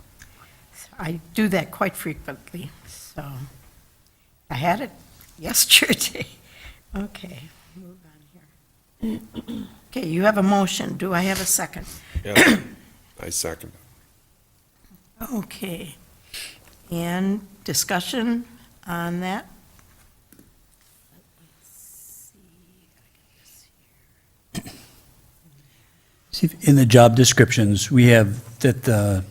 I do that quite frequently, so I had it yesterday. Okay, move on here. Okay, you have a motion. Do I have a second? Yeah, I second. Okay. And discussion on that? See, in the job descriptions, we have that the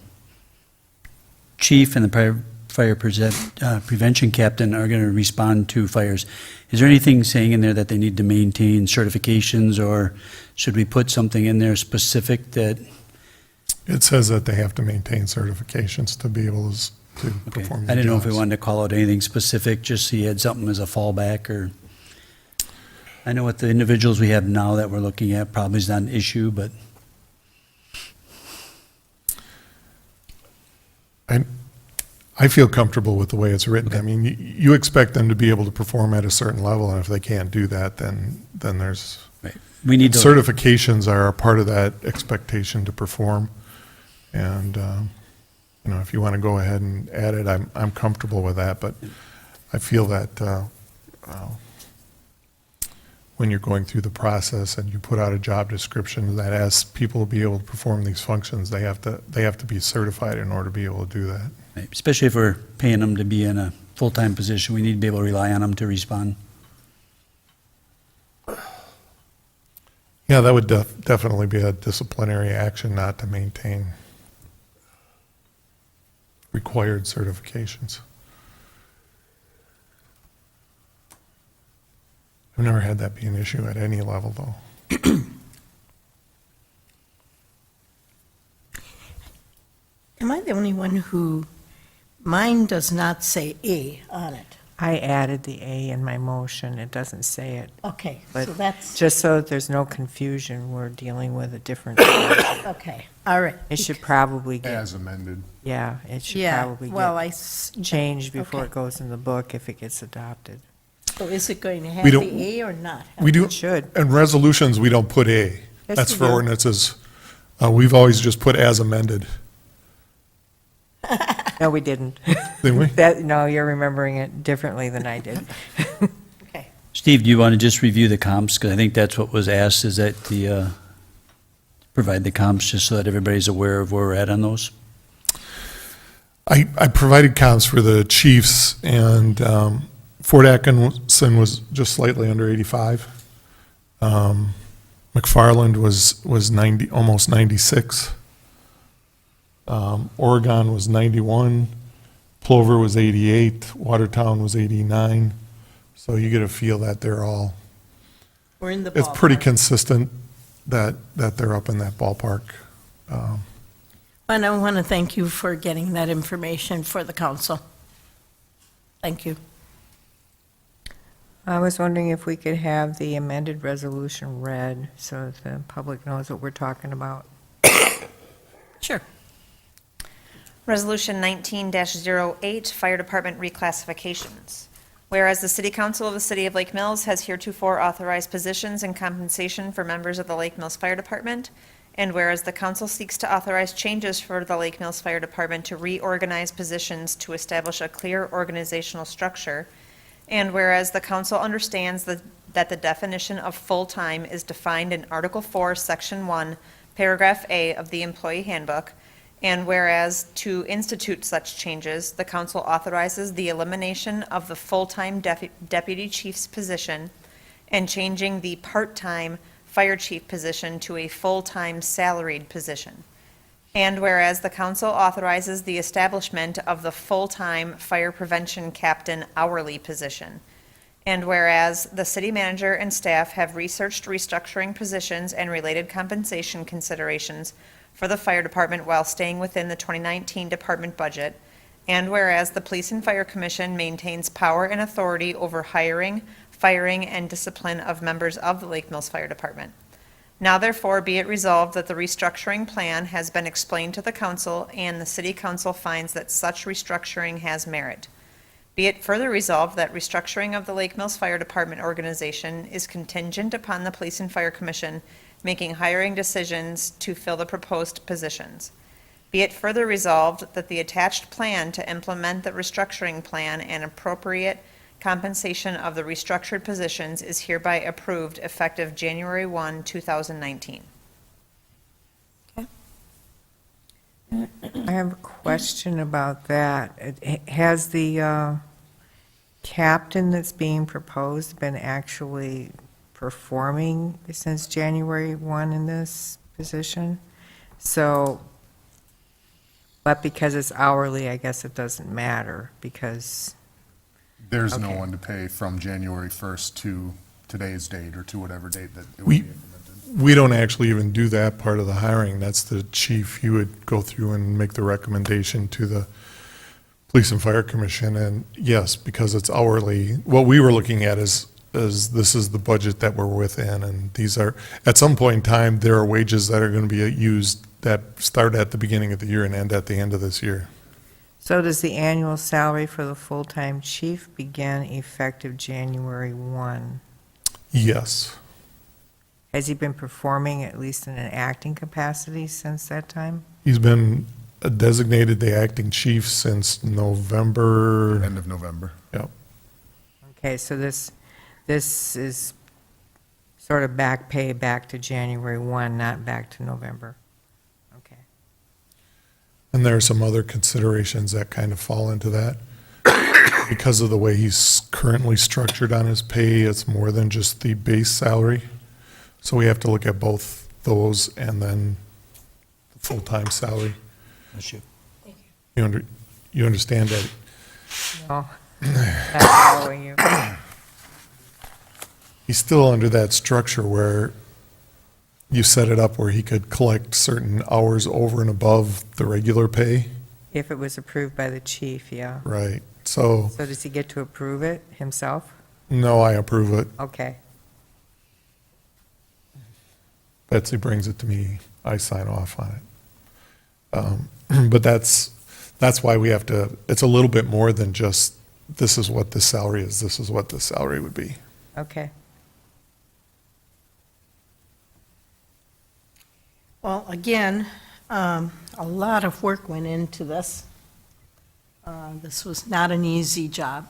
chief and the fire prevention captain are going to respond to fires. Is there anything saying in there that they need to maintain certifications, or should we put something in there specific that, It says that they have to maintain certifications to be able to okay, perform I the didn't know if we jobs. wanted to call out anything specific, just so you had something as a fallback, or, I know with the individuals we have now that we're looking at, probably is not an issue, but I feel comfortable with the way it's written. I mean, you expect them to be able to perform at a certain level, and if they can't do that, then there's, Right. We need to. certifications are a part of that expectation to perform. And, you know, if you want to go ahead and add it, I'm comfortable with that, but I feel that when you're going through the process and you put out a job description that asks people to be able to perform these functions, they have to be certified in order to be able to do that. Right. Especially if we're paying them to be in a full-time position, we need to be able to rely on them to respond. Yeah, that would definitely be a disciplinary action not to maintain required certifications. I've never had that be an issue at any level, though. Am I the only one who, mine does not say A on it? I added the A in my motion. It doesn't say it. Okay, But so that's, just so that there's no confusion, we're dealing with a different, okay, all right. it should probably get, As amended. yeah, it should Yeah, probably well, get changed before okay. it goes in the book if it gets adopted. So is it going to have We don't- the A or not? We do, It should. in resolutions, we don't put A. Yes, That's we for do. ordinances. We've always just put as amended, No, we didn't. didn't we? That, no, you're remembering it differently than I did. Okay, Steve, do you want to just review the comps? Because I think that's what was asked, is that provide the comps just so that everybody's aware of where we're at on those? I provided comps for the Chiefs, and Fort Atkinson was just slightly under 85. McFarland was 90, almost 96. Oregon was 91. Plover was 88. Watertown was 89. So you get a feel that they're all, we're in the ballpark. it's pretty consistent that they're up in that ballpark. And I want to thank you for getting that information for the council. Thank you. I was wondering if we could have the amended resolution read so that the public knows what we're talking about. Sure. Resolution 19-08, Fire Department Reclassifications. Whereas the City Council of the City of Lake Mills has heretofore authorized positions and compensation for members of the Lake Mills Fire Department, and whereas the council seeks to authorize changes for the Lake Mills Fire Department to reorganize positions to establish a clear organizational structure, and whereas the council understands that the definition of full-time is defined in Article 4, Section 1, Paragraph A of the Employee Handbook, and whereas to institute such changes, the council authorizes the elimination of the full-time deputy chief's position and changing the part-time fire chief position to a full-time salaried position. And whereas the council authorizes the establishment of the full-time fire prevention captain hourly position. And whereas the city manager and staff have researched restructuring positions and related compensation considerations for the fire department while staying within the 2019 department budget. And whereas the Police and Fire Commission maintains power and authority over hiring, firing, and discipline of members of the Lake Mills Fire Department. Now therefore be it resolved that the restructuring plan has been explained to the council and the city council finds that such restructuring has merit. Be it further resolved that restructuring of the Lake Mills Fire Department organization is contingent upon the Police and Fire Commission making hiring decisions to fill the proposed positions. Be it further resolved that the attached plan to implement the restructuring plan and appropriate compensation of the restructured positions is hereby approved effective January 1, 2019. I have a question about that. Has the captain that's being proposed been actually performing since January 1 in this position? So, but because it's hourly, I guess it doesn't matter because, There's no Okay. one to pay from January 1st to today's date, or to whatever date that it would We- be implemented. We don't actually even do that part of the hiring. That's the chief. You would go through and make the recommendation to the Police and Fire Commission. And yes, because it's hourly, what we were looking at is this is the budget that we're within. And these are, at some point in time, there are wages that are going to be used that start at the beginning of the year and end at the end of this year. So does the annual salary for the full-time chief begin effective January 1? Yes. Has he been performing at least in an acting capacity since that time? He's been designated the acting chief since November. End of November. Yep. Okay, so this is sort of back pay back to January 1, not back to November. Okay. And there are some other considerations that kind of fall into that. Because of the way he's currently structured on his pay, it's more than just the base salary. So we have to look at both those and then the full-time salary. Bless you. You understand that? No, not following you. He's still under that structure where you set it up where he could collect certain hours over and above the regular pay. If it was approved by the chief, yeah. Right. So, So does he get to approve it himself? no, I approve it. Okay. Betsy brings it to me, I sign off on it. But that's why we have to, it's a little bit more than just, this is what the salary is, this is what the salary would be. Okay. Well, again, a lot of work went into this. This was not an easy job,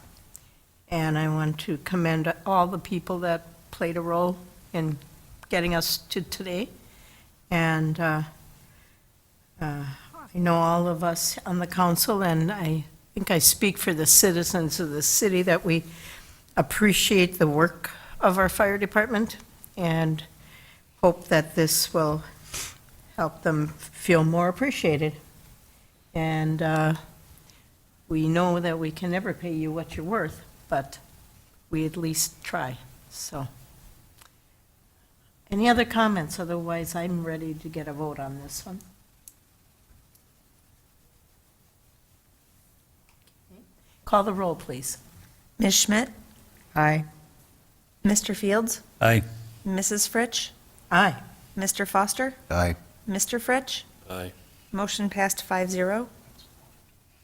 and I want to commend all the people that played a role in getting us to today. And I know all of us on the council, and I think I speak for the citizens of the city, that we appreciate the work of our fire department and hope that this will help them feel more appreciated. And we know that we can never pay you what you're worth, but we at least try, so. Any other comments? Otherwise, I'm ready to get a vote on this one. Call the roll, please. Ms. Schmidt? Aye. Mr. Fields? Aye. Mrs. Fritsch? Aye. Mr. Foster? Aye. Mr. Fritsch? Aye. Motion passed 5-0.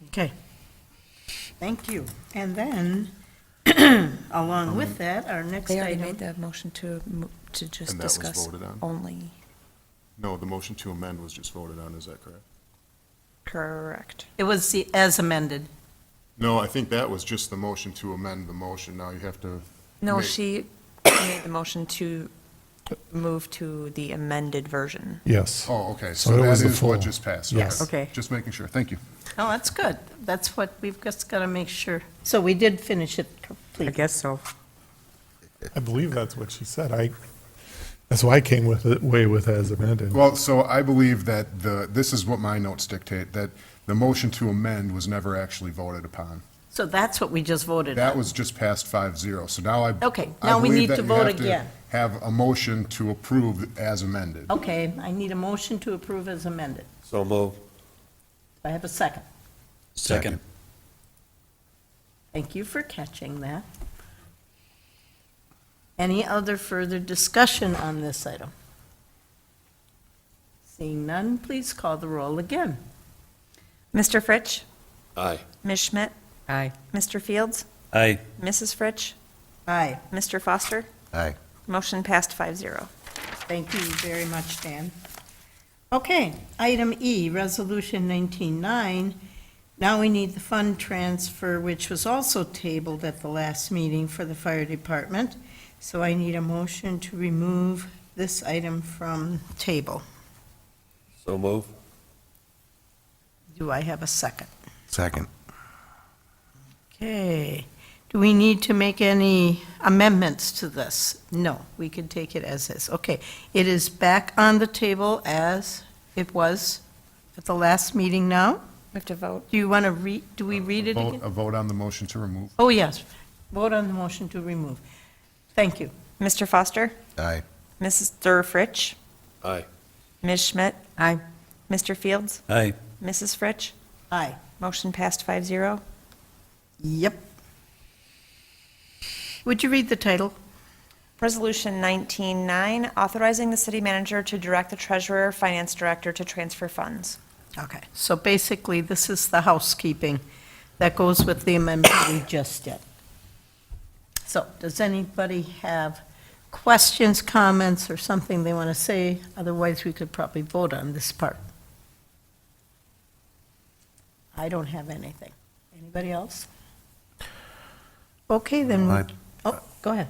Okay. Thank you. And then, along with that, our next They already item. made the motion to just And that was discuss voted on? only. No, the motion to amend was just voted on, is that correct? Correct. It was the as amended. No, I think that was just the motion to amend the motion. Now you have to. No, make- she made the motion to move to the amended version. Yes. Oh, okay, So so it that was the is what full- just passed. yes. Okay. Just making sure, thank you. Oh, that's good. That's what, we've just got to make sure. So we did finish it I complete. guess so. I believe that's what she said. That's why I came with it, way with as amended. Well, so I believe that this is what my notes dictate, that the motion to amend was never actually voted upon. So that's what we just voted That on. was just passed 5-0, so now I. Okay, I now we believe need that to you vote have again. Have a motion to approve as amended. Okay, I need a motion to approve as amended. So move. Do I have a second? Second. Thank you for catching that. Any other further discussion on this item? Seeing none, please call the roll again. Mr. Fritsch? Aye. Ms. Schmidt? Aye. Mr. Fields? Aye. Mrs. Fritsch? Aye. Mr. Foster? Aye. Motion passed 5-0. Thank you very much, Dan. Okay, item E, Resolution 19-9. Now we need the fund transfer, which was also tabled at the last meeting for the fire department. So I need a motion to remove this item from table. So move. Do I have a second? Second. Okay. Do we need to make any amendments to this? No, we can take it as is. Okay, it is back on the table as it was at the last meeting now. We have to vote. Do you want to read, do we read it again? A vote on the motion to remove. Oh, yes, vote on the motion to remove. Thank you. Mr. Foster? Aye. Mr. Fritsch? Aye. Ms. Schmidt? Aye. Mr. Fields? Aye. Mrs. Fritsch? Aye. Motion passed 5-0. Yep. Would you read the title? Resolution 19-9, authorizing the city manager to direct the treasurer, finance director to transfer funds. Okay, so basically, this is the housekeeping that goes with the amendment we just did. So, does anybody have questions, comments, or something they want to say? Otherwise, we could probably vote on this part. I don't have anything. Anybody else? Okay, then, oh, go ahead.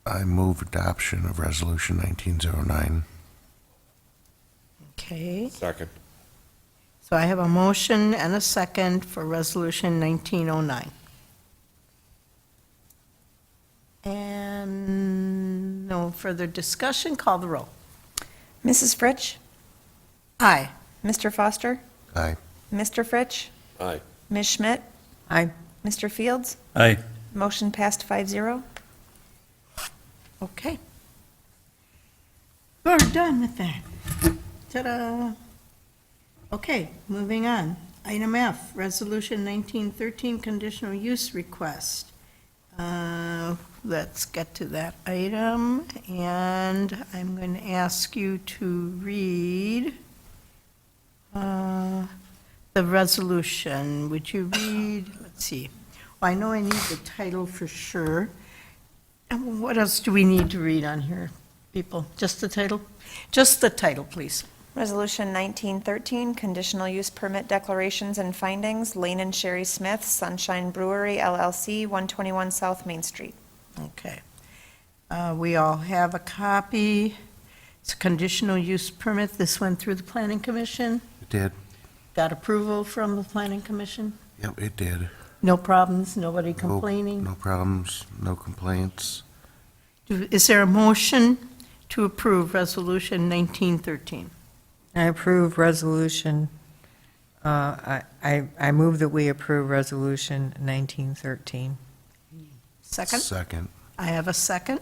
I move adoption of Resolution 1909. Okay, Second. so I have a motion and a second for Resolution 1909. And no further discussion, call the roll. Mrs. Fritsch? Aye. Mr. Foster? Aye. Mr. Fritsch? Aye. Ms. Schmidt? Aye. Mr. Fields? Aye. Motion passed 5-0. Okay. We're done with that. Ta-da. Okay, moving on. Item F, Resolution 1913, Conditional Use Request. Let's get to that item, and I'm going to ask you to read the resolution. Would you read, let's see. Well, I know I need the title for sure. And what else do we need to read on here, people? Just the title? Just the title, please. Resolution 1913, conditional use permit declarations and findings, Lane and Sherry Smith, Sunshine Brewery LLC, 121 South Main Street. Okay. We all have a copy. It's a conditional use permit. This went through the planning commission. It did. Got approval from the planning commission. Yep, it did. No problems, nobody No- complaining. No problems, no complaints. Is there a motion to approve Resolution 1913? I approve resolution, I move that we approve resolution 1913. Second? Second. I have a second.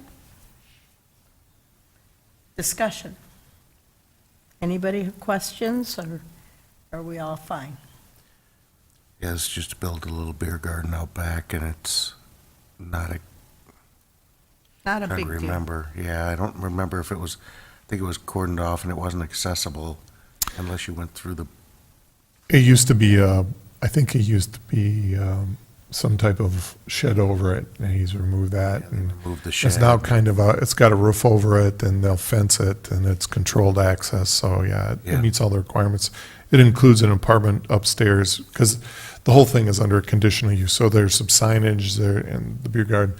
Discussion. Anybody have questions, or are we all fine? Yeah, it's just to build a little beer garden out back, and it's not a, Not a trying big to deal. remember. Yeah, I don't remember if it was, I think it was cordoned off and it wasn't accessible unless you went through the, It used to be, I think it used to be some type of shed over it, and he's removed that. And moved the shed. it's now kind of it's got a roof over it, and they'll fence it, and it's controlled access, so yeah, Yeah. it meets all the requirements. It includes an apartment upstairs, because the whole thing is under conditional use, so there's some signage there in the beer garden.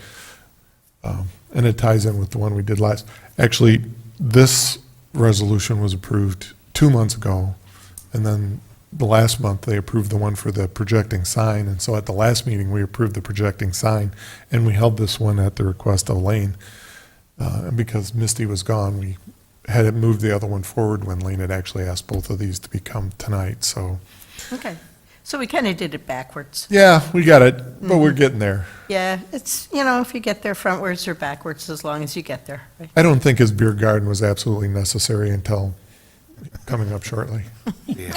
And it ties in with the one we did last. Actually, this resolution was approved 2 months ago, and then the last month, they approved the one for the projecting sign, and so at the last meeting, we approved the projecting sign, and we held this one at the request of Lane. And because Misty was gone, we had it moved the other one forward when Lane had actually asked both of these to become tonight, so. Okay, so we kind of did it backwards. Yeah, we got it, but we're getting there. Yeah, it's, you know, if you get there frontwards or backwards, as long as you get there, right? I don't think his beer garden was absolutely necessary until coming up shortly. yeah.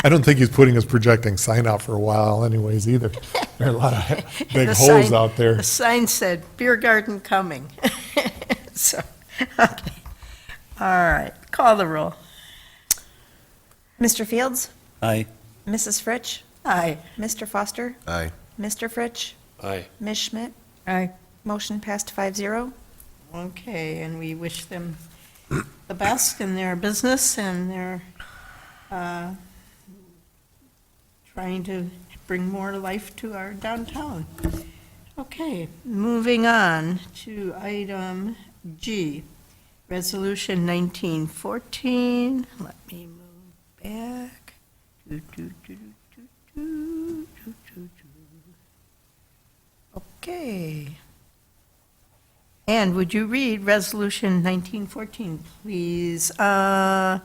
I don't think he's putting his projecting sign out for a while anyways either. There are a lot of big The holes sign- out there. The sign said, beer garden coming. So, okay. All right, call the roll. Mr. Fields? Aye. Mrs. Fritsch? Aye. Mr. Foster? Aye. Mr. Fritsch? Aye. Ms. Schmidt? Aye. Motion passed 5-0. Okay, and we wish them the best in their business and their, trying to bring more life to our downtown. Okay, moving on to item G, Resolution 1914. Let me move back. Do, do, do, do, do, do, do, do, do. Okay. And would you read Resolution 1914, please? Why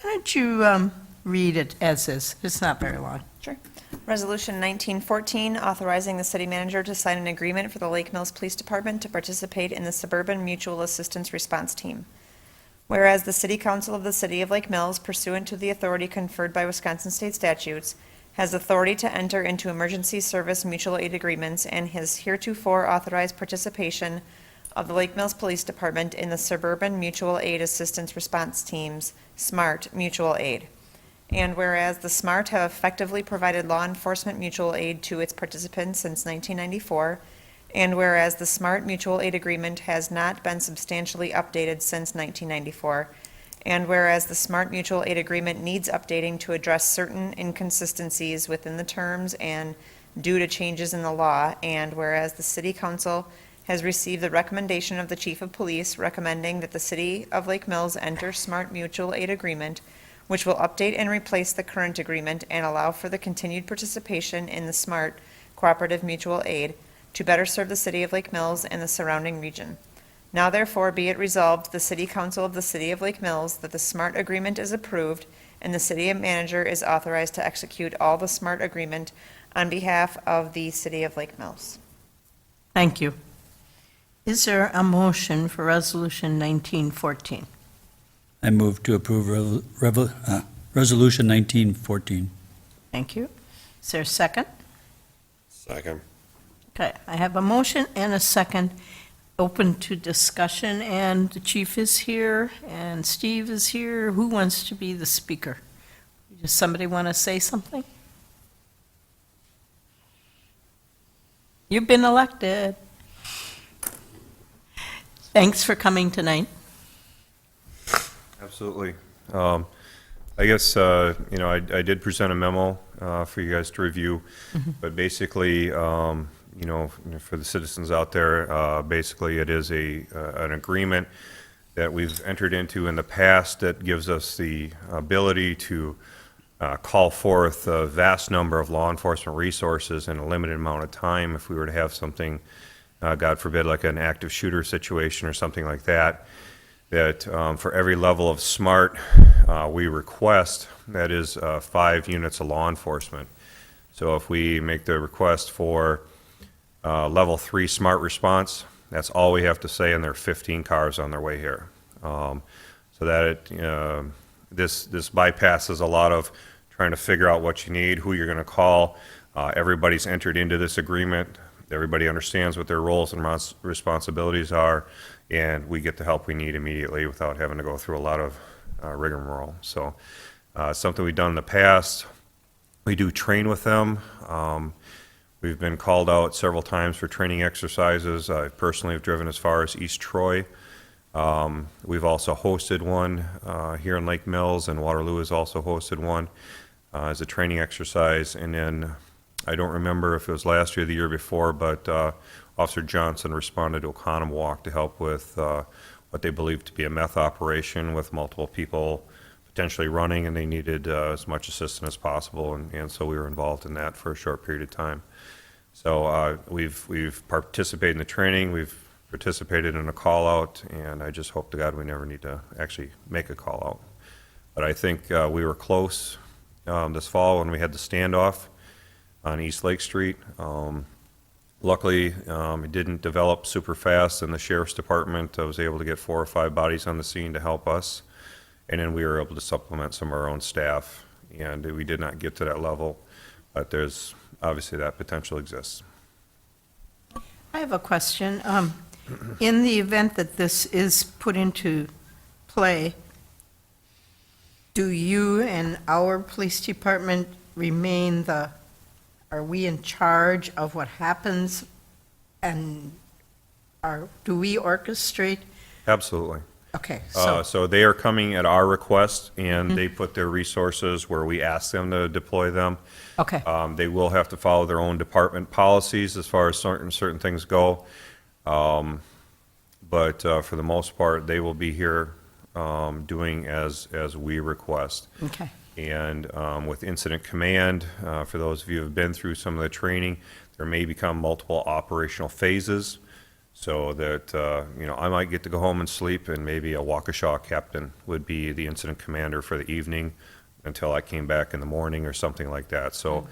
don't you read it as is? It's not very long. Sure. Resolution 1914, authorizing the city manager to sign an agreement for the Lake Mills Police Department to participate in the Suburban Mutual Assistance Response Team. Whereas the City Council of the City of Lake Mills, pursuant to the authority conferred by Wisconsin state statutes, has authority to enter into emergency service mutual aid agreements and has heretofore authorized participation of the Lake Mills Police Department in the Suburban Mutual Aid Assistance Response Teams, SMART Mutual Aid. And whereas the SMART have effectively provided law enforcement mutual aid to its participants since 1994, and whereas the SMART mutual aid agreement has not been substantially updated since 1994, and whereas the SMART mutual aid agreement needs updating to address certain inconsistencies within the terms and due to changes in the law, and whereas the City Council has received the recommendation of the Chief of Police recommending that the City of Lake Mills enter SMART mutual aid agreement, which will update and replace the current agreement and allow for the continued participation in the SMART cooperative mutual aid to better serve the City of Lake Mills and the surrounding region. Now therefore be it resolved, the City Council of the City of Lake Mills, that the SMART agreement is approved and the City Manager is authorized to execute all the SMART agreement on behalf of the City of Lake Mills. Thank you. Is there a motion for Resolution 1914? I move to approve Resolution 1914. Thank you. Is there a second? Second. Okay, I have a motion and a second, open to discussion, and the chief is here, and Steve is here. Who wants to be the speaker? Does somebody want to say something? You've been elected. Thanks for coming tonight. Absolutely. I guess, I did present a memo for you guys to review, but basically, for the citizens out there, basically it is an agreement that we've entered into in the past that gives us the ability to call forth a vast number of law enforcement resources in a limited amount of time if we were to have something, God forbid, like an active shooter situation or something like that. That for every level of SMART we request, that is 5 units of law enforcement. So if we make the request for level 3 SMART response, that's all we have to say, and there are 15 cars on their way here. So that this bypasses a lot of trying to figure out what you need, who you're going to call. Everybody's entered into this agreement. Everybody understands what their roles and responsibilities are, and we get the help we need immediately without having to go through a lot of rigmarole. So something we've done in the past. We do train with them. We've been called out several times for training exercises. I personally have driven as far as East Troy. We've also hosted one here in Lake Mills, and Waterloo has also hosted one as a training exercise. And then I don't remember if it was last year or the year before, but Officer Johnson responded to Oconomowoc to help with what they believed to be a meth operation with multiple people potentially running, and they needed as much assistance as possible, and so we were involved in that for a short period of time. So we've participated in the training, we've participated in a call out, and I just hope to God we never need to actually make a call out. But I think we were close this fall when we had the standoff on East Lake Street. Luckily, it didn't develop super fast, and the sheriff's department was able to get 4 or 5 bodies on the scene to help us, and then we were able to supplement some of our own staff, and we did not get to that level, but there's obviously that potential exists. I have a question. In the event that this is put into play, do you and our police department remain are we in charge of what happens, and do we orchestrate? Absolutely. Okay, So they are coming at our request, and they put their resources where we ask them to deploy them. okay, They will have to follow their own department policies as far as certain things go. But for the most part, they will be here doing as we request. okay. And with incident command, for those of you who have been through some of the training, there may become multiple operational phases, so that, I might get to go home and sleep, and maybe a Waukesha captain would be the incident commander for the evening until I came back in the morning or something like that. So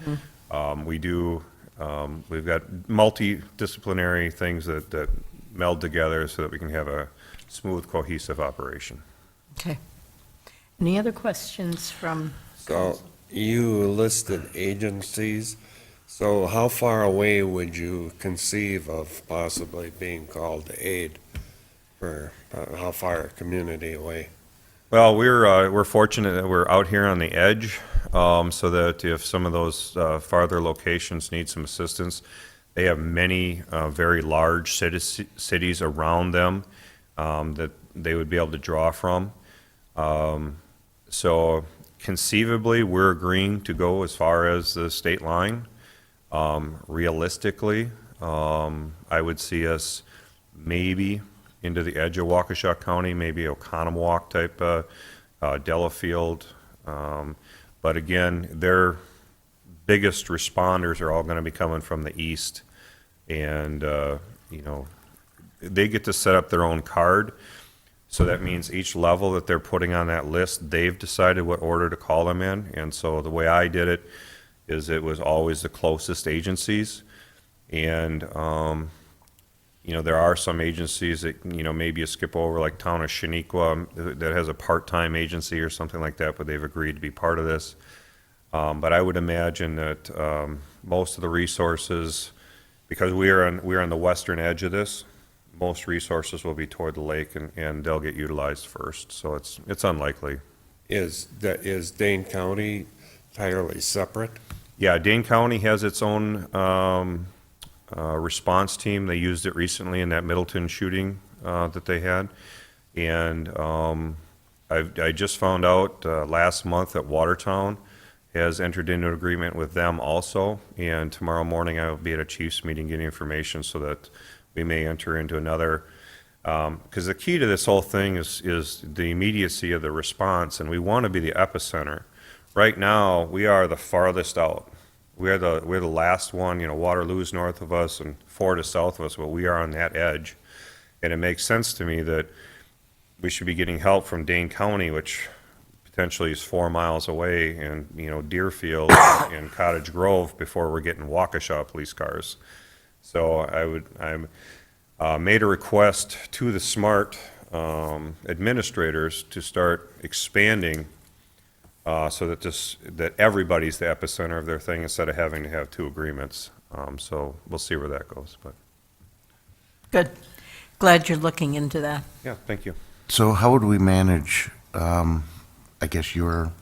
we've got multidisciplinary things that meld together so that we can have a smooth, cohesive operation. Okay. Any other questions from? So you listed agencies, so how far away would you conceive of possibly being called to aid? For how far a community away? Well, we're fortunate that we're out here on the edge. so that if some of those farther locations need some assistance, they have many very large cities around them that they would be able to draw from. So conceivably, we're agreeing to go as far as the state line. Realistically, I would see us maybe into the edge of Waukesha County, maybe Oconomowoc type, Delafield. But again, their biggest responders are all going to be coming from the east. And, you know, they get to set up their own card. So that means each level that they're putting on that list, they've decided what order to call them in. And so the way I did it is it was always the closest agencies. And, you know, there are some agencies that, you know, maybe you skip over, like Town of Shaniqua, that has a part-time agency or something like that, but they've agreed to be part of this. But I would imagine that most of the resources, because we are on the western edge of this, most resources will be toward the lake, and they'll get utilized first. So it's unlikely. Is Dane County entirely separate? Yeah, Dane County has its own response team. They used it recently in that Middleton shooting that they had. And I just found out last month that Watertown has entered into an agreement with them also. And tomorrow morning I will be at a chief's meeting getting information so that we may enter into another, because the key to this whole thing is the immediacy of the response, and we want to be the epicenter. Right now, we are the farthest out. We're the last one. You know, Waterloo's north of us and Ford is south of us, but we are on that edge. And it makes sense to me that we should be getting help from Dane County, which potentially is 4 miles away, and, you know, Deerfield and Cottage Grove before we're getting Waukesha police cars. So I made a request to the SMART administrators to start expanding so that everybody's the epicenter of their thing instead of having to have two agreements. So we'll see where that goes. But Good. Glad you're looking into that. yeah, thank you. So how would we manage, I guess, your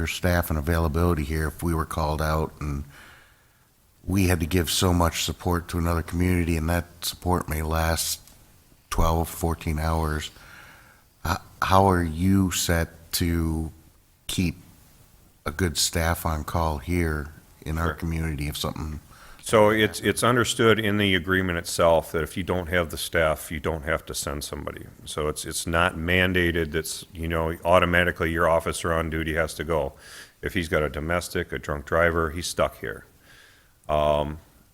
staff and availability here if we were called out and we had to give so much support to another community, and that support may last 12, 14 hours? How are you set to keep a good staff on call here in our Sure. community if something? So it's understood in the agreement itself that if you don't have the staff, you don't have to send somebody. So it's not mandated that's, you know, automatically your officer on duty has to go. If he's got a domestic, a drunk driver, he's stuck here.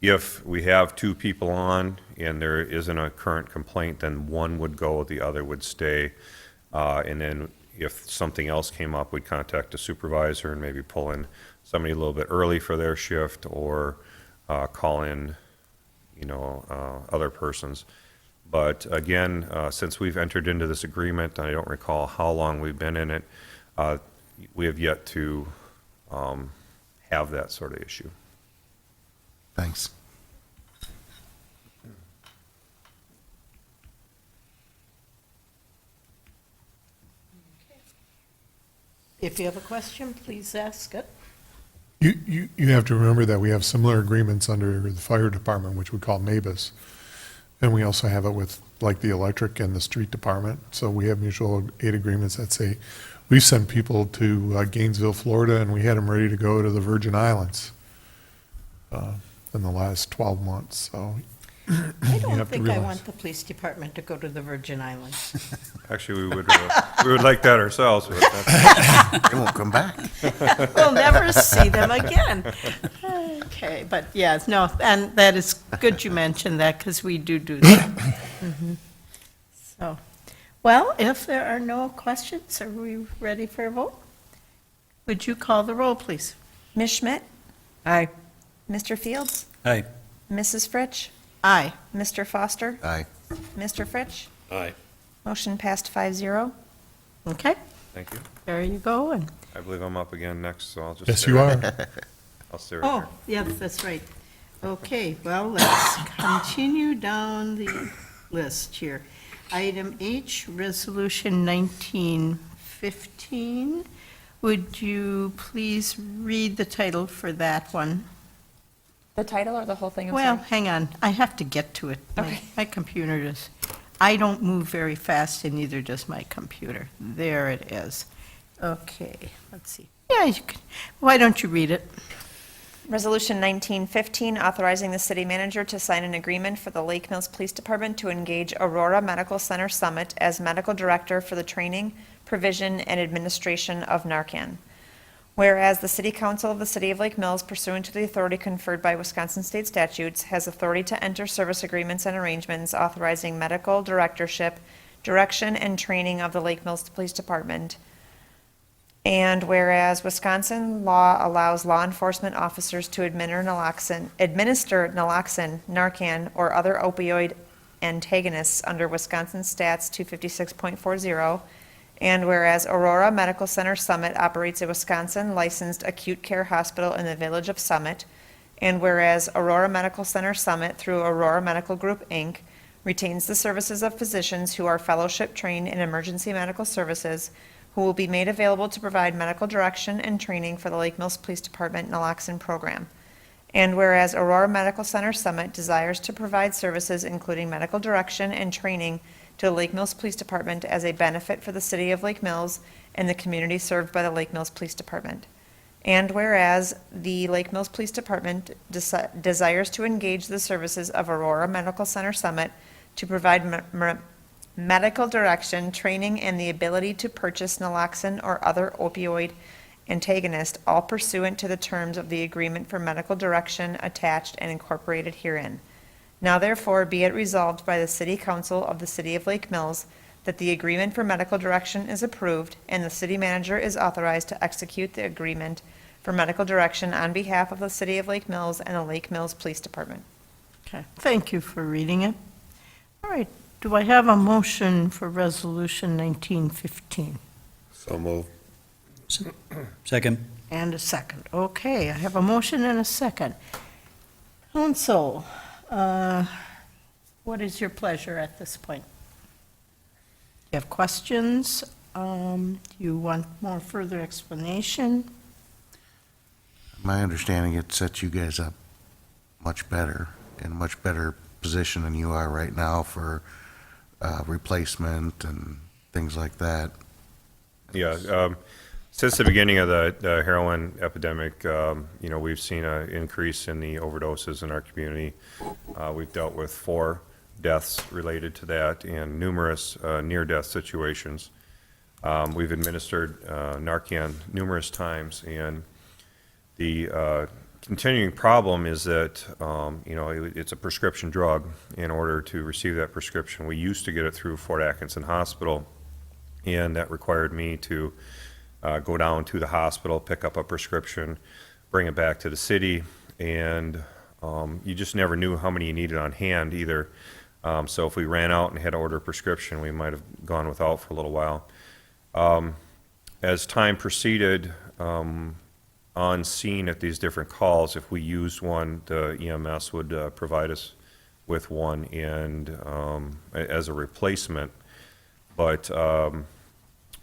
If we have two people on and there isn't a current complaint, then one would go, the other would stay. And then if something else came up, we'd contact a supervisor and maybe pull in somebody a little bit early for their shift, or call in, you know, other persons. But again, since we've entered into this agreement, I don't recall how long we've been in it, we have yet to have that sort of issue. Thanks. If you have a question, please ask it. You have to remember that we have similar agreements under the fire department, which we call MABUS. And we also have it with, like, the electric and the street department. So we have mutual aid agreements that say, we sent people to Gainesville, Florida, and we had them ready to go to the Virgin Islands in the last 12 months, so. I You don't have to think I realize. want the police department to go to the Virgin Islands. Actually, we would like that ourselves, but that's, They won't come back. We'll never see them again. Okay, but yeah, no, and that is good you mentioned that, because we do that. Mhm. So, well, if there are no questions, are we ready for a vote? Would you call the roll, please? Ms. Schmidt? Aye. Mr. Fields? Aye. Mrs. Fritsch? Aye. Mr. Foster? Aye. Mr. Fritsch? Aye. Motion passed 5-0. Okay, thank you. there you go, and, I believe I'm up again next, so I'll just. Yes, stay you right are. here. I'll stay right oh, here. yes, that's right. Okay, well, let's continue down the list here. Item H, Resolution 1915, Would you please read the title for that one? The title or the whole thing? I'm Well, sorry. hang on, I have to get to it. Okay. My computer does, I don't move very fast, and neither does my computer. There it is. Okay, let's see. Yeah, you can, why don't you read it? Resolution 1915, authorizing the city manager to sign an agreement for the Lake Mills Police Department to engage Aurora Medical Center Summit as medical director for the training, provision, and administration of NARCAN. Whereas the City Council of the City of Lake Mills, pursuant to the authority conferred by Wisconsin state statutes, has authority to enter service agreements and arrangements authorizing medical directorship, direction, and training of the Lake Mills Police Department. And whereas Wisconsin law allows law enforcement officers to administer naloxone, NARCAN, or other opioid antagonists under Wisconsin Stats 256.40, and whereas Aurora Medical Center Summit operates a Wisconsin licensed acute care hospital in the village of Summit, and whereas Aurora Medical Center Summit through Aurora Medical Group, Inc., retains the services of physicians who are fellowship trained in emergency medical services, who will be made available to provide medical direction and training for the Lake Mills Police Department naloxone program. And whereas Aurora Medical Center Summit desires to provide services including medical direction and training to the Lake Mills Police Department as a benefit for the city of Lake Mills and the community served by the Lake Mills Police Department. And whereas the Lake Mills Police Department desires to engage the services of Aurora Medical Center Summit to provide medical direction, training, and the ability to purchase naloxone or other opioid antagonist, all pursuant to the terms of the agreement for medical direction attached and incorporated herein. Now therefore be it resolved by the City Council of the City of Lake Mills that the agreement for medical direction is approved and the city manager is authorized to execute the agreement for medical direction on behalf of the City of Lake Mills and the Lake Mills Police Department. Okay, thank you for reading it. All right, do I have a motion for Resolution 1915? So move. Second. And a second. Okay, I have a motion and a second. Council, what is your pleasure at this point? You have questions? You want more further explanation? My understanding, it sets you guys up much better, in a much better position than you are right now for replacement and things like that. Yeah, since the beginning of the heroin epidemic, we've seen an increase in the overdoses in our community. We've dealt with 4 deaths related to that and numerous near-death situations. We've administered NARCAN numerous times, and the continuing problem is that, it's a prescription drug. In order to receive that prescription, we used to get it through Fort Atkinson Hospital, and that required me to go down to the hospital, pick up a prescription, bring it back to the city, and you just never knew how many you needed on hand either. So if we ran out and had to order a prescription, we might have gone without for a little while. As time proceeded, on scene at these different calls, if we used one, the EMS would provide us with one and as a replacement. But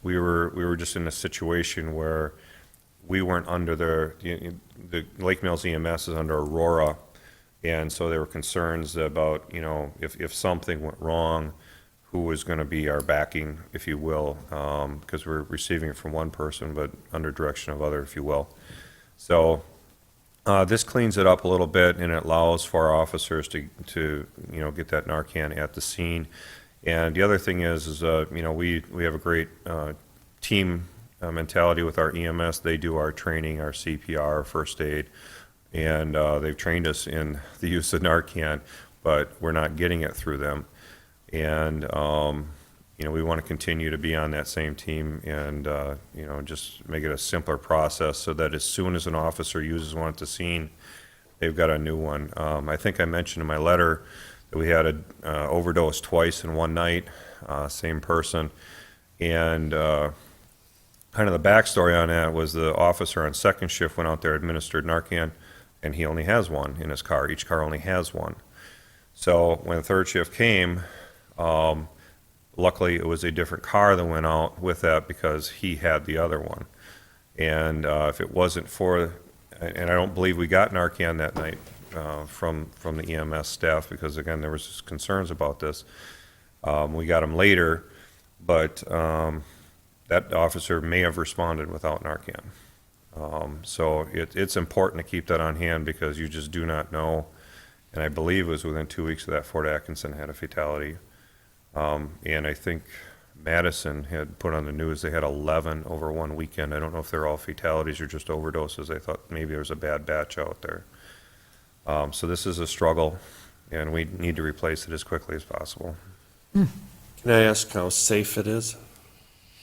we were just in a situation where we weren't under the Lake Mills EMS is under Aurora, and so there were concerns about, if something went wrong, who was going to be our backing, if you will, because we're receiving it from one person, but under direction of other, if you will. So this cleans it up a little bit, and it allows for our officers to get that NARCAN at the scene. And the other thing is we have a great team mentality with our EMS. They do our training, our CPR, our first aid, and they've trained us in the use of NARCAN, but we're not getting it through them. And we want to continue to be on that same team and just make it a simpler process so that as soon as an officer uses one at the scene, they've got a new one. I think I mentioned in my letter that we had an overdose twice in one night, same person. And kind of the backstory on that was the officer on second shift went out there, administered NARCAN, and he only has one in his car. Each car only has one. So when the third shift came, luckily it was a different car that went out with that because he had the other one. And if it wasn't for, and I don't believe we got NARCAN that night from the EMS staff, because again, there was just concerns about this. We got them later, but that officer may have responded without NARCAN. So it's important to keep that on hand, because you just do not know. And I believe it was within 2 weeks of that, Fort Atkinson had a fatality. And I think Madison had put on the news, they had 11 over one weekend. I don't know if they're all fatalities or just overdoses. I thought maybe there was a bad batch out there. So this is a struggle, and we need to replace it as quickly as possible. Can I ask how safe it is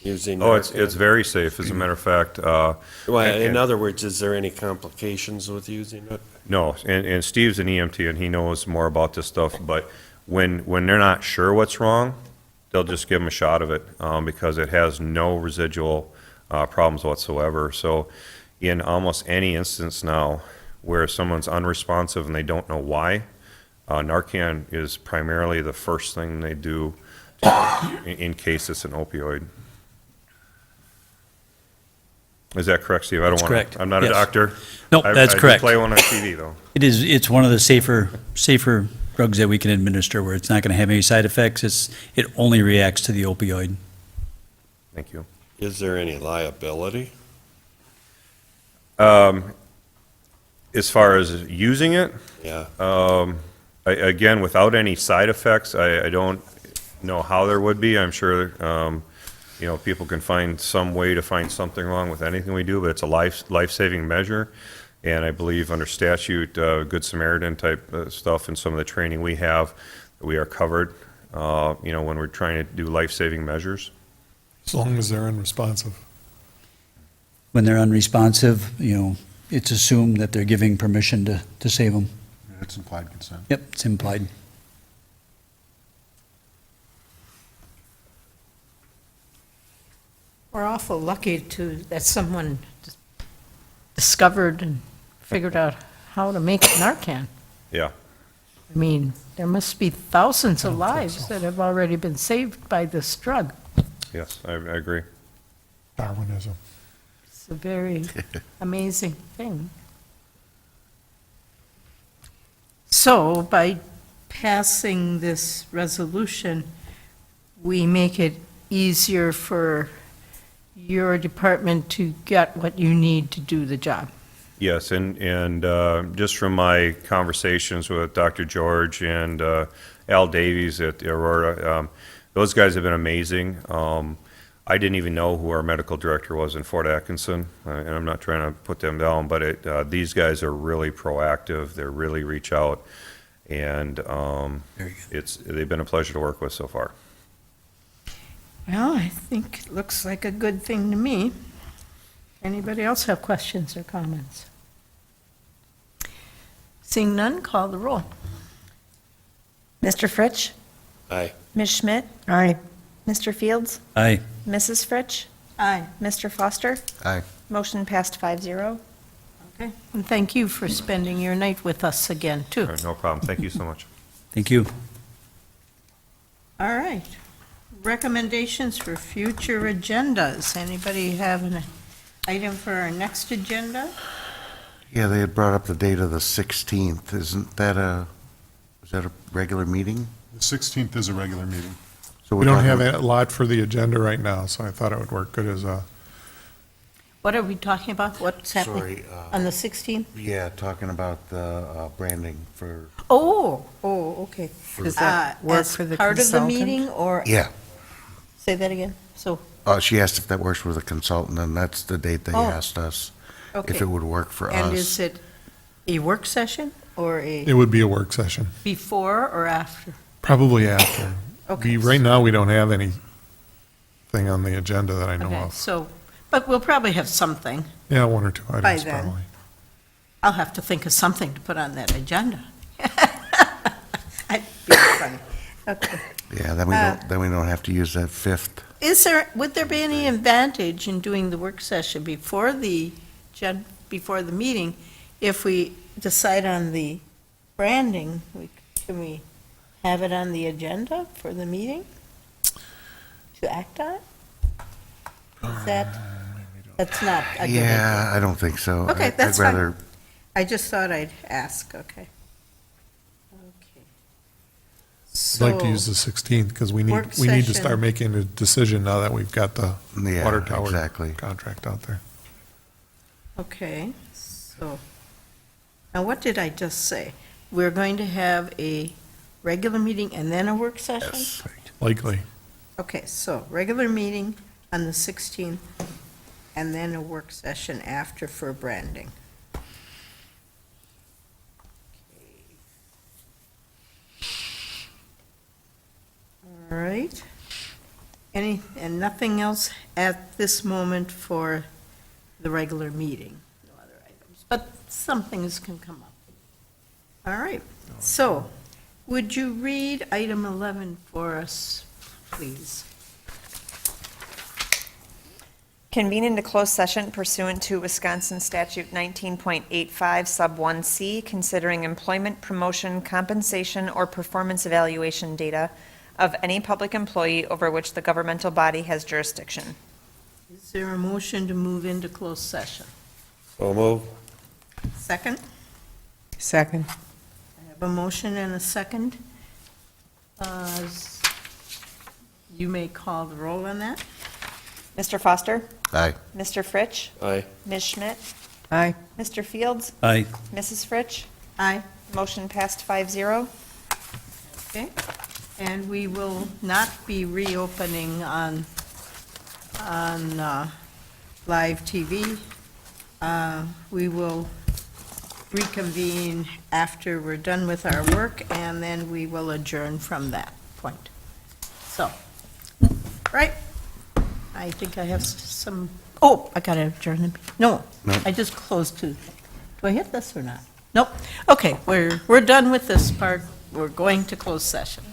using? Oh, NARCAN? it's very safe, as a matter of fact. Well, in and- other words, is there any complications with using it? No, and Steve's an EMT, and he knows more about this stuff, but when they're not sure what's wrong, they'll just give them a shot of it, because it has no residual problems whatsoever. So in almost any instance now where someone's unresponsive and they don't know why, NARCAN is primarily the first thing they do in case it's an opioid. Is that correct, Steve? I don't That's want correct. to, I'm not a Yes. doctor. Nope, that's correct. I do play one on TV, though. It's one of the safer drugs that we can administer, where it's not going to have any side effects. It only reacts to the opioid. Thank you. Is there any liability? As far as using it, Yeah. again, without any side effects, I don't know how there would be. I'm sure, people can find some way to find something wrong with anything we do, but it's a life-saving measure. And I believe under statute, Good Samaritan type stuff and some of the training we have, we are covered, when we're trying to do life-saving measures. As long as they're unresponsive. When they're unresponsive, it's assumed that they're giving permission to save them. It's implied consent. Yep, it's implied. We're awful lucky that someone discovered and figured out how to make NARCAN. Yeah. I mean, there must be thousands of lives that have already been saved by this drug. Yes, I agree. Darwinism. It's a very amazing thing. So by passing this resolution, we make it easier for your department to get what you need to do the job. Yes, and just from my conversations with Dr. George and Al Davies at the Aurora, those guys have been amazing. I didn't even know who our medical director was in Fort Atkinson, and I'm not trying to put them down, but these guys are really proactive. They really reach out, and they've been a pleasure to work with so far. Well, I think it looks like a good thing to me. Anybody else have questions or comments? Seeing none, call the roll. Mr. Fritsch? Aye. Ms. Schmidt? Aye. Mr. Fields? Aye. Mrs. Fritsch? Aye. Mr. Foster? Aye. Motion passed 5-0. Okay. And thank you for spending your night with us again, too. All right, no problem. Thank you so much. Thank you. All right. Recommendations for future agendas. Anybody have an item for our next agenda? Yeah, they had brought up the date of the 16th. Is that a regular meeting? The 16th is a regular meeting. So We we're don't talking- have a lot for the agenda right now, so I thought it would work good as a, What are we talking about? What's happening Sorry, on the 16th? yeah, talking about the branding for, Oh, okay. Does that work for the As part of the consultant? meeting, or, yeah. say that again? So, She asked if that works with a consultant, and that's the date they Oh. asked us, if okay. it would work for And us. is it a work session or it a would be a work session, before or after? probably after. Okay. Right now, we don't have anything on the agenda that I know Okay, of. so, but we'll probably have something. Yeah, one or two By items then. probably. I'll have to think of something to put on that agenda. I'd be funny. Okay. Yeah, then we don't have to use that 5th. Would there be any advantage in doing the work session before the meeting? If we decide on the branding, can we have it on the agenda for the meeting to act on? Is that, That's not a good idea. Yeah, I don't think so. Okay, that's I'd fine. rather, I just thought I'd ask, okay. Okay. I'd like to use the 16th because we need Work to session. start making a decision now that we've got the Yeah, water tower exactly. contract out there. Okay, so, now what did I just say? We're going to have a regular meeting and then a work session? Likely. Okay, so regular meeting on the 16th and then a work session after for branding. All right. And nothing else at this moment for the regular meeting? No other items, but some things can come up. All right, so would you read item 11 for us, please? Convene into closed session pursuant to Wisconsin Statute 19.85 Sub 1C, considering employment, promotion, compensation, or performance evaluation data of any public employee over which the governmental body has jurisdiction. Is there a motion to move into closed session? So move. Second? Second. I have a motion and a second. You may call the roll on that. Mr. Foster? aye. Mr. Fritsch? Aye. Ms. Schmidt? Aye. Mr. Fields? Aye. Mrs. Fritsch? Aye. Motion passed 5-0. Okay, and we will not be reopening on live TV. We will reconvene after we're done with our work, and then we will adjourn from that point. So, right, I think I have some, oh, I gotta adjourn them. No, No. I just closed two. Do I hit this or not? Nope. Okay, we're done with this part. We're going to close session.